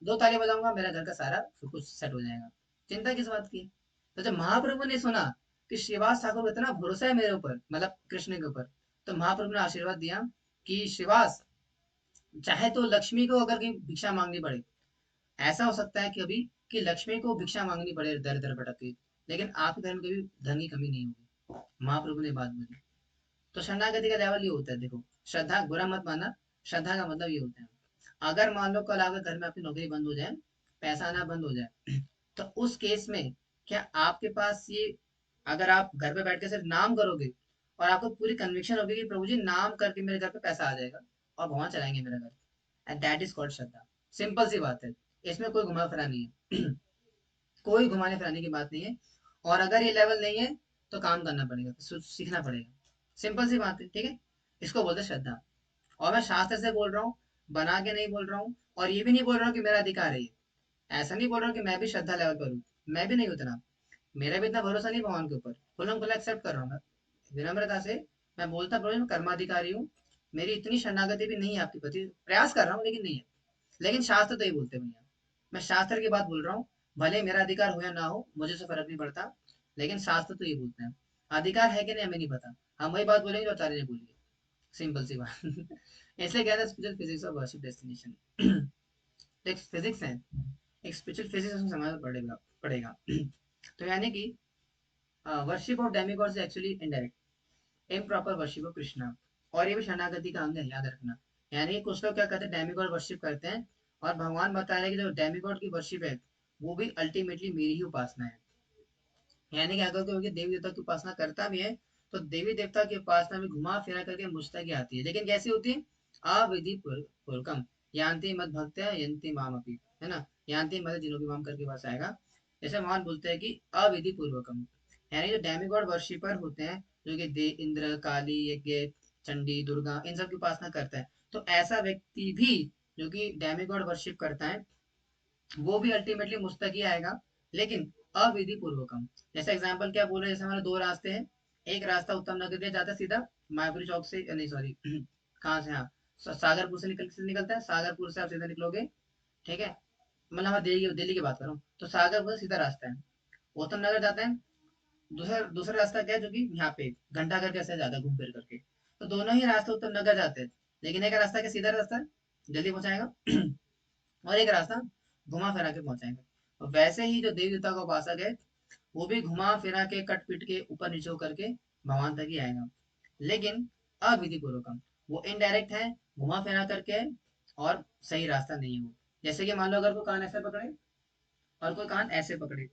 2 ताली बजाऊंगा मेरा घर का सारा सब कुछ सेट हो जाएगा चिंता किस बात की। तो जब महाप्रभु ने सुना कि श्रीवास ठाकुर को इतना भरोसा है मेरे ऊपर मतलब कृष्ण के ऊपर तो महाप्रभु ने आशीर्वाद दिया कि श्रीवास चाहे तो लक्ष्मी को अगर कहीं भिक्षा मांगनी पड़े ऐसा हो सकता है कि अभी कि लक्ष्मी को भिक्षा मांगनी पड़े दर दर भटक के लेकिन आपके घर में कभी धन की कमी नहीं होगी। महाप्रभु ने बात बोली। तो शरणागति का लेवल ये होता है देखो श्रद्धा बुरा मत मानना श्रद्धा का मतलब ये होता है अगर मान लो कल आपके घर में आपकी नौकरी बंद हो जाए पैसा आना बंद हो जाए तो उस केस में क्या आपके पास ये अगर आप घर पे बैठ के सिर्फ नाम करोगे और आपको पूरी कन्विक्शन होगी कि प्रभु जी नाम करके मेरे घर पे पैसा आ जाएगा और भगवान चलाएंगे मेरा घर and that is called shraddha. Simple सी बात है इसमें कोई घुमा फिरा नहीं है। कोई घुमाने फिराने की बात नहीं है। और अगर ये लेवल नहीं है तो काम करना पड़ेगा सीखना पड़ेगा। सिंपल सी बात है ठीक है। इसको बोलते हैं श्रद्धा। और मैं शास्त्र से बोल रहा हूँ बना के नहीं बोल रहा हूँ और ये भी नहीं बोल रहा हूँ कि मेरा अधिकार है ये। ऐसा नहीं बोल रहा हूँ कि मैं भी श्रद्धा लेवल पर हूँ मैं भी नहीं उतना। मेरा भी इतना भरोसा नहीं भगवान के ऊपर, खुल्लम खुल्ला एक्सेप्ट कर रहा हूँ मैं विनम्रता से। मैं बोलता प्रभु मैं कर्माधिकारी हूँ, मेरी इतनी शरणागति भी नहीं है आपके प्रति, प्रयास कर रहा हूँ लेकिन नहीं है। लेकिन शास्त्र तो ये बोलते हैं भैया, मैं शास्त्र की बात बोल रहा हूँ, भले मेरा अधिकार हो या ना हो मुझे से फर्क नहीं पड़ता, लेकिन शास्त्र तो ये बोलते हैं। अधिकार है कि नहीं हमें नहीं पता, हम वही बात बोलेंगे जो आचार्य ने बोली है, सिंपल सी बात। इसलिए कहते हैं spiritual physics of worship destination. एक फिजिक्स है, एक स्पिरिचुअल फिजिक्स उसमें समझना पड़ेगा पड़ेगा। तो यानी कि worship of demigods actually indirect improper worship of Krishna, और ये भी शरणागति का अंग है, याद रखना। यानी कुछ लोग क्या करते हैं, डेमिगॉड वर्शिप करते हैं, और भगवान बता रहे हैं कि जो डेमिगॉड की वर्शिप है वो भी अल्टीमेटली मेरी ही उपासना है। यानी कि अगर कोई देवी देवता की उपासना करता भी है, तो देवी देवता की उपासना में घुमा फिरा करके मुझ तक ही आती है, लेकिन कैसी होती है, अविधि पूर्वकम, यान्ति मद भक्त्या यन्ति माम अपि, है ना, यान्ति मद जिन्हों की माम करके पास आएगा। जैसे भगवान बोलते हैं कि अविधि पूर्वकम, यानी जो डेमिगॉड वर्शिपर होते हैं, जो कि दे इंद्र काली यज्ञ चंडी दुर्गा इन सब की उपासना करता है, तो ऐसा व्यक्ति भी जो कि डेमिगॉड वर्शिप करता है वो भी अल्टीमेटली मुझ तक ही आएगा, लेकिन अविधि पूर्वकम। जैसे एग्जांपल क्या बोल रहे हैं, जैसे हमारे दो रास्ते हैं, एक रास्ता उत्तम नगर के लिए जाता है सीधा, मायापुरी चौक से नहीं सॉरी कहाँ से, हाँ सागरपुर से निकलता है, सागरपुर से आप सीधा निकलोगे, ठीक है, मतलब मैं दिल्ली दिल्ली की बात कर रहा हूँ, तो सागरपुर से सीधा रास्ता है, उत्तम नगर जाता है। दूसरा दूसरा रास्ता क्या है जो कि यहाँ पे घंटा घर कैसे जाता है घूम फिर करके, तो दोनों ही रास्ते उत्तम नगर जाते हैं, लेकिन एक रास्ता क्या सीधा रास्ता है, जल्दी पहुंचाएगा, और एक रास्ता घुमा फिरा के पहुंचाएगा। और वैसे ही जो देवी देवता का उपासक है वो भी घुमा फिरा के कट पिट के ऊपर नीचे होकर के भगवान तक ही आएगा, लेकिन अविधि पूर्वकम, वो इनडायरेक्ट है, घुमा फिरा करके है, और सही रास्ता नहीं है वो। जैसे कि मान लो अगर कोई कान ऐसे पकड़े और कोई कान ऐसे पकड़े,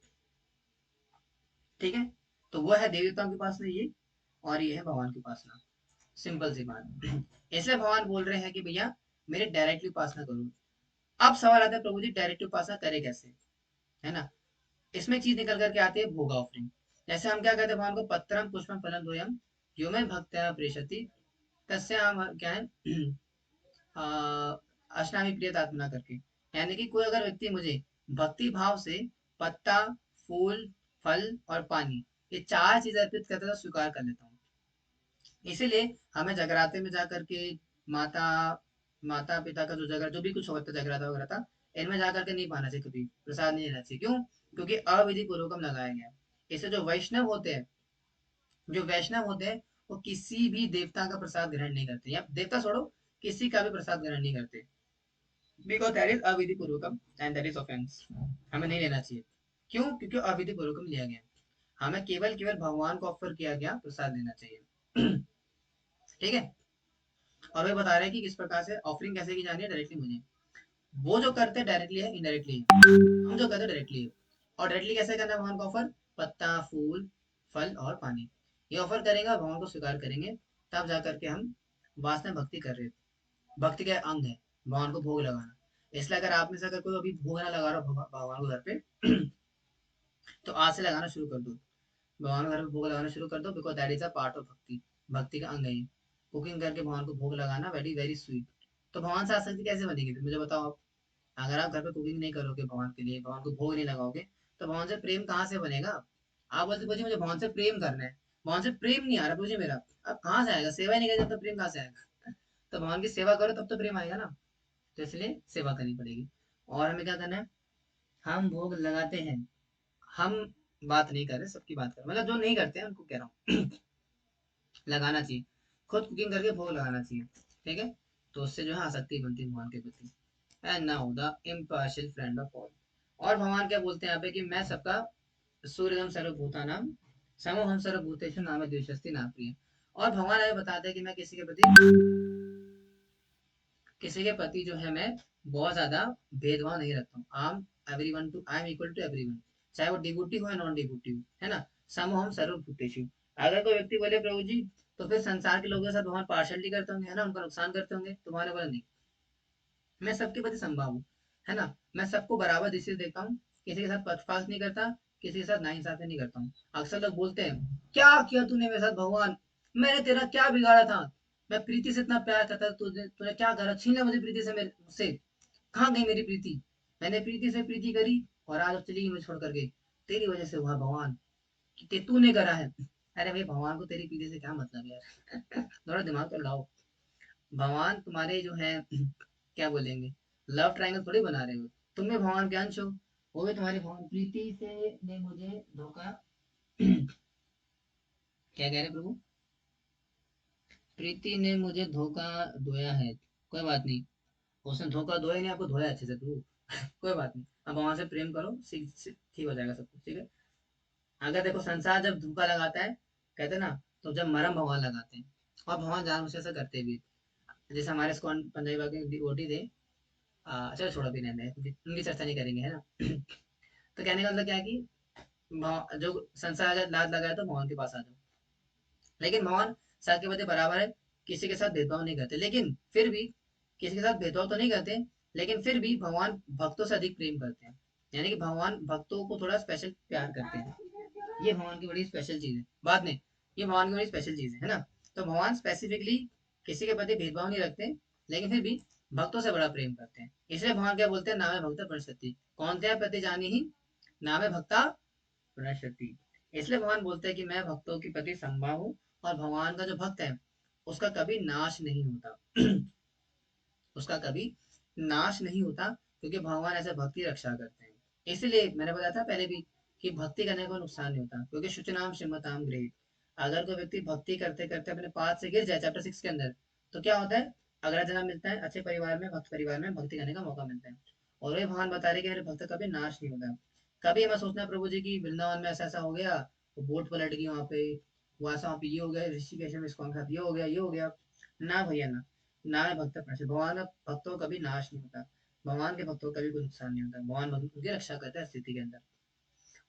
ठीक है, तो वो है देवी देवताओं के पास में ये, और ये है भगवान की उपासना, सिंपल सी बात। इसलिए भगवान बोल रहे हैं कि भैया मेरे डायरेक्टली उपासना करो। अब सवाल आता है प्रभु जी डायरेक्टली उपासना करे कैसे, है ना। इसमें चीज निकल करके आती है भोग ऑफरिंग। जैसे हम क्या कहते हैं भगवान को, पत्रम पुष्पम फलम द्वयम यो में भक्त्या प्रेषति तस्य हम क्या है अष्टामी प्रिय आत्मना करके, यानी कि कोई अगर व्यक्ति मुझे भक्ति भाव से पत्ता फूल फल और पानी ये चार चीज अर्पित करता है तो स्वीकार कर लेता हूँ। इसीलिए हमें जगराते में जा करके माता माता पिता का जो जगरा जो भी कुछ होता है जगराता वगैरह था, इनमें जा करके नहीं पाना चाहिए, कभी प्रसाद नहीं लेना चाहिए, क्यों, क्योंकि अविधि पूर्वकम लगाया गया है। इससे जो वैष्णव होते हैं, जो वैष्णव होते हैं वो किसी भी देवता का प्रसाद ग्रहण नहीं करते, या देवता छोड़ो किसी का भी प्रसाद ग्रहण नहीं करते, बिकॉज दैट इज अविधि पूर्वकम एंड दैट इज ऑफेंस, हमें नहीं लेना चाहिए। क्यों, क्योंकि अविधि पूर्वकम लिया गया, हमें केवल केवल भगवान को ऑफर किया गया प्रसाद लेना चाहिए। ठीक है। और वे बता रहे हैं कि किस प्रकार से ऑफरिंग कैसे की जानी है डायरेक्टली मुझे, वो जो करते हैं डायरेक्टली है, इनडायरेक्टली है, हम जो करते हैं डायरेक्टली है। और डायरेक्टली कैसे करना है भगवान का ऑफर, पत्ता फूल फल और पानी, ये ऑफर करेंगे और भगवान को स्वीकार करेंगे, तब जा करके हम वास्तव में भक्ति कर रहे हैं। भक्ति का अंग है भगवान को भोग लगाना। इसलिए अगर आप में से अगर कोई अभी भोग ना लगा रहा हो भगवान को घर पे, तो आज से लगाना शुरू कर दो, भगवान को घर पे भोग लगाना शुरू कर दो, because that is a part of भक्ति, भक्ति का अंग है ये। कुकिंग करके भगवान को भोग लगाना वेरी वेरी स्वीट। तो भगवान से आसक्ति कैसे बनेगी फिर मुझे बताओ आप, अगर आप घर पे कुकिंग नहीं करोगे भगवान के लिए, भगवान को भोग नहीं लगाओगे, तो भगवान से प्रेम कहाँ से बनेगा। आप बोलते मुझे मुझे भगवान से प्रेम करना है, भगवान से प्रेम नहीं आ रहा मुझे मेरा, अब कहाँ से आएगा, सेवा ही नहीं करेगा तो प्रेम कहाँ से आएगा। तो भगवान की सेवा करो तब तो प्रेम आएगा ना, तो इसलिए सेवा करनी पड़ेगी। और हमें क्या करना है, हम भोग लगाते हैं, हम बात नहीं कर रहे सबकी बात कर रहे हैं, मतलब जो नहीं करते हैं उनको कह रहा हूँ। लगाना चाहिए, खुद कुकिंग करके भोग लगाना चाहिए, ठीक है। तो उससे जो है आसक्ति बनती है भगवान के प्रति, and now the impartial friend of all. और भगवान क्या बोलते हैं यहाँ पे कि मैं सबका सूर्यम सर्वभूतानाम समूहम सर्वभूतेषु नाम द्विशस्ति ना प्रिय। और भगवान हमें बताते हैं कि मैं किसी के प्रति जो है मैं बहुत ज्यादा भेदभाव नहीं रखता हूँ। I am equal to everyone, चाहे वो डिवोटी हो या नॉन डिवोटी हो, है ना। समूहम सर्वभूतेषु। अगर कोई व्यक्ति बोले प्रभु जी तो फिर संसार के लोगों के साथ भगवान पार्शलिटी करते होंगे, है ना, उनका नुकसान करते होंगे, तुम्हारे बोला नहीं, मैं सबके प्रति संभाव हूँ, है ना, मैं सबको बराबर दृष्टि से देखता हूँ, किसी के साथ पक्षपात नहीं करता, किसी के साथ नाइंसाफी नहीं करता हूँ। अक्सर लोग बोलते हैं क्या किया तूने मेरे साथ भगवान, मैंने तेरा क्या बिगाड़ा था, मैं प्रीति से इतना प्यार करता था, तूने तूने क्या करा, छीन लिया मुझे प्रीति से, मेरे मुझसे कहाँ गई मेरी प्रीति, मैंने प्रीति से प्रीति करी और आज अब चली गई मुझे छोड़ करके, तेरी वजह से हुआ भगवान, कि तूने करा है। अरे भाई भगवान को तेरी पीने से क्या मतलब यार थोड़ा दिमाग तो लगाओ। भगवान तुम्हारे जो है क्या बोलेंगे, लव ट्रायंगल थोड़ी बना रहे हो, तुम भी भगवान के अंश हो। वो भी तुम्हारी भगवान प्रीति से ने मुझे धोखा क्या कह रहे प्रभु, प्रीति ने मुझे धोखा धोया है, कोई बात नहीं, उसने धोखा धोया नहीं, आपको धोया अच्छे से प्रभु कोई बात नहीं, अब भगवान से प्रेम करो, ठीक हो जाएगा सब कुछ, ठीक है। अगर देखो संसार जब धोखा लगाता है, कहते हैं ना, तो जब मरम भगवान लगाते हैं, और भगवान जानबूझ से ऐसा करते भी हैं। जैसे हमारे इस्कॉन पंजाबी बाबा के डिवोटी थे, चलो छोड़ो भी रहने दें, उनकी चर्चा नहीं करेंगे, है ना तो कहने का मतलब क्या है कि जो संसार अगर लात लगाए तो भगवान के पास आ जाओ, लेकिन भगवान सबके प्रति बराबर है, किसी के साथ भेदभाव नहीं करते, लेकिन फिर भी किसी के साथ भेदभाव तो नहीं करते, लेकिन फिर भी भगवान भक्तों से अधिक प्रेम करते हैं, यानी कि भगवान भक्तों को थोड़ा स्पेशल प्यार करते हैं। ये भगवान की बड़ी स्पेशल चीज है, बाद में ये भगवान की बड़ी स्पेशल चीज है ना। तो भगवान स्पेसिफिकली किसी के प्रति भेदभाव नहीं रखते, लेकिन फिर भी भक्तों से बड़ा प्रेम करते हैं। इसलिए भगवान क्या बोलते हैं, नामे भक्त प्रणश्यति, कौन थे प्रति जानी ही, नामे भक्ता प्रणश्यति। इसलिए भगवान बोलते हैं कि मैं भक्तों के प्रति संभा हूँ, और भगवान का जो भक्त है उसका कभी नाश नहीं होता उसका कभी नाश नहीं होता, क्योंकि भगवान ऐसे भक्ति रक्षा करते हैं। इसलिए मैंने बताया था पहले भी कि भक्ति करने का नुकसान नहीं होता, क्योंकि शुचनाम श्रीमताम ग्रेट, अगर कोई व्यक्ति भक्ति करते करते अपने पाद से गिर जाए चैप्टर 6 के अंदर, तो क्या होता है, अगला जन्म मिलता है अच्छे परिवार में, भक्त परिवार में भक्ति करने का मौका मिलता है। और वही भगवान बता रहे कि मेरे भक्त कभी नाश नहीं होता। कभी हमें सोचना है प्रभु जी की वृंदावन में ऐसा ऐसा हो गया, वो बोट पलट गई वहां पे, वहां पे ये हो गया, ऋषिकेश में इसको ये हो गया, ये हो गया, ना भैया ना, ना है भक्त प्रणश, भगवान का भक्तों का कभी नाश नहीं होता, भगवान के भक्तों का कभी कोई नुकसान नहीं होता, भगवान भक्त उनकी रक्षा करता है स्थिति के अंदर।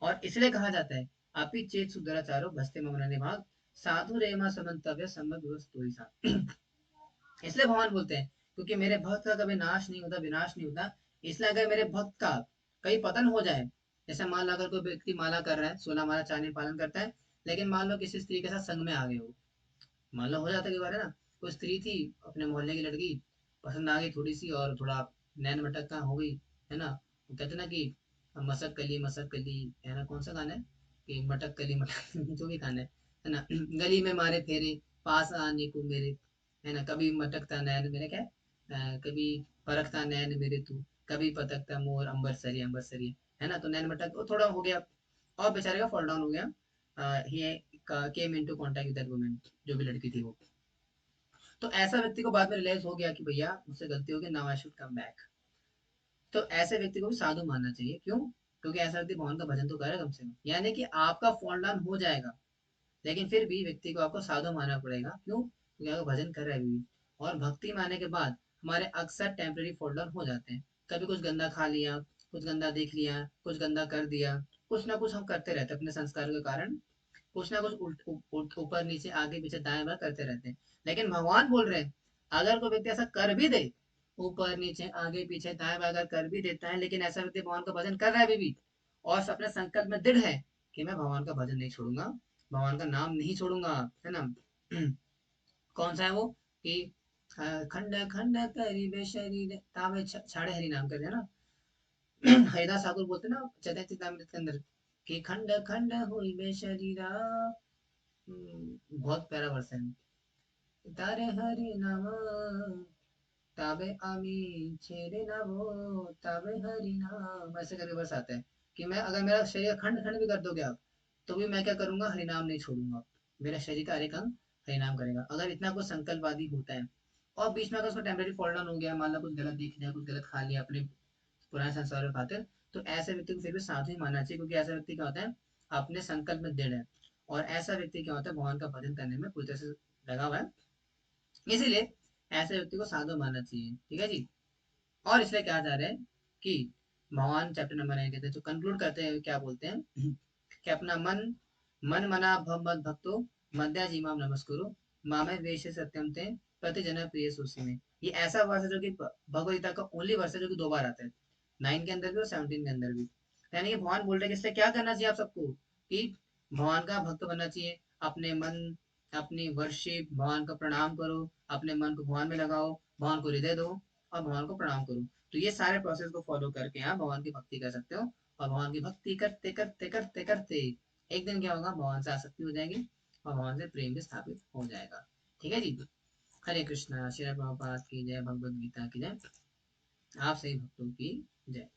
और इसलिए कहा जाता है, आपी चेत सुधराचारो भस्ते ममन निभाग, साधु रेमा समन्तव्य सम्मत वस्तु ही सा। इसलिए भगवान बोलते हैं, क्योंकि मेरे भक्त का कभी नाश नहीं होता, विनाश नहीं होता, इसलिए अगर मेरे भक्त का कहीं पतन हो जाए, जैसे मान लो अगर कोई व्यक्ति माला कर रहा है, 16 माला चांदी पालन करता है, लेकिन मान लो किसी स्त्री के साथ संग में आ गए हो, मान लो हो जाता है, बार है ना, कोई स्त्री थी अपने मोहल्ले की लड़की, पसंद आ गई थोड़ी सी, और थोड़ा नैन मटक्का हो गई, है ना, वो कहते ना कि मसक कली, है ना, कौन सा गाना है कि मटक कली मटक जो भी गाना है ना गली में मारे फेरे, पास आने को मेरे, है ना, कभी मटकता नैन मेरे क्या कभी परखता नैन मेरे तू, कभी पतकता मोर अंबर सरी, है ना, तो नैन मटक वो थोड़ा हो गया, और बेचारे का फॉल डाउन हो गया, ये came into contact with that woman, जो भी लड़की थी वो। तो ऐसा व्यक्ति को बाद में रियलाइज हो गया कि भैया मुझसे गलती हो गई, now I should come back. तो ऐसे व्यक्ति को भी साधु मानना चाहिए, क्यों, क्योंकि ऐसा व्यक्ति भगवान का भजन तो करे कम से कम, यानी कि आपका फॉल डाउन हो जाएगा, लेकिन फिर भी व्यक्ति को आपको साधु मानना पड़ेगा, क्यों, क्योंकि आपका भजन कर रहा है अभी भी। और भक्ति मानने के बाद हमारे अक्सर टेम्पररी फॉल डाउन हो जाते हैं, कभी कुछ गंदा खा लिया, कुछ गंदा देख लिया, कुछ गंदा कर दिया, कुछ ना कुछ हम करते रहते हैं अपने संस्कार के कारण, कुछ ना कुछ ऊपर नीचे आगे पीछे दाएं बाएं करते रहते हैं। लेकिन भगवान बोल रहे हैं, अगर कोई व्यक्ति ऐसा कर भी दे, ऊपर नीचे आगे पीछे दाएं बाएं अगर कर भी देता है, लेकिन ऐसा व्यक्ति भगवान का भजन कर रहा है अभी भी, और अपने संकल्प में दृढ़ है कि मैं भगवान का भजन नहीं छोड़ूंगा, भगवान का नाम नहीं छोड़ूंगा, है ना कौन सा है वो कि खंड खंड करी बे शरीर तावे छाड़े हरि नाम करते हैं ना हरिदास ठाकुर बोलते हैं ना चैतन्य चरितमृत के अंदर कि खंड खंड हुई बे शरीरा, बहुत प्यारा वर्ष है, तारे हरि नाम ताबे आमी छेड़े ना वो, ताबे हरि नाम, ऐसे करके वर्ष आता है कि मैं अगर मेरा शरीर खंड खंड भी कर दोगे आप, तो भी मैं क्या करूंगा, हरि नाम नहीं छोड़ूंगा, मेरा शरीर का हर एक अंग हरि नाम करेगा, अगर इतना कुछ संकल्पवादी होता है। और बीच में अगर उसको टेम्परेरी फॉल डाउन हो गया, मान लो कुछ गलत देख लिया, कुछ गलत खा लिया अपने पुराने संस्कारों की खातिर, तो ऐसे व्यक्ति को फिर भी साधु ही मानना चाहिए, क्योंकि ऐसा व्यक्ति क्या होता है, अपने संकल्प में दृढ़ है, और ऐसा व्यक्ति क्या होता है, भगवान का भजन करने में पूरी तरह से लगा हुआ है, इसीलिए ऐसे व्यक्ति को साधु मानना चाहिए, ठीक है जी। और इसलिए कहा जा रहा है कि भगवान चैप्टर नंबर 9 कहते हैं, तो कंक्लूड करते हैं क्या बोलते हैं कि अपना मन मन मना भव मद भक्तो मध्या जीमाम नमस्कुरु मामे वेश सत्यम ते प्रति जन प्रिय सुसी में। ये ऐसा वर्ष है जो कि भगवद गीता का ओनली वर्ष है जो कि 2 बार आता है, 9 के अंदर भी और 17 के अंदर भी। यानी कि भगवान बोल रहे हैं कि इससे क्या करना चाहिए आप सबको, कि भगवान का भक्त बनना चाहिए, अपने मन अपनी वर्शिप भगवान का प्रणाम करो, अपने मन को भगवान में लगाओ, भगवान को हृदय दो, और भगवान को प्रणाम करो। तो ये सारे प्रोसेस को फॉलो करके आप भगवान की भक्ति कर सकते हो, और भगवान की भक्ति करते करते करते करते एक दिन क्या होगा, भगवान से आसक्ति हो जाएगी और भगवान से प्रेम भी स्थापित हो जाएगा। ठीक है जी। हरे कृष्णा। श्री प्रभुपाद की जय, भगवद गीता की जय, आप सही भक्तों की जय।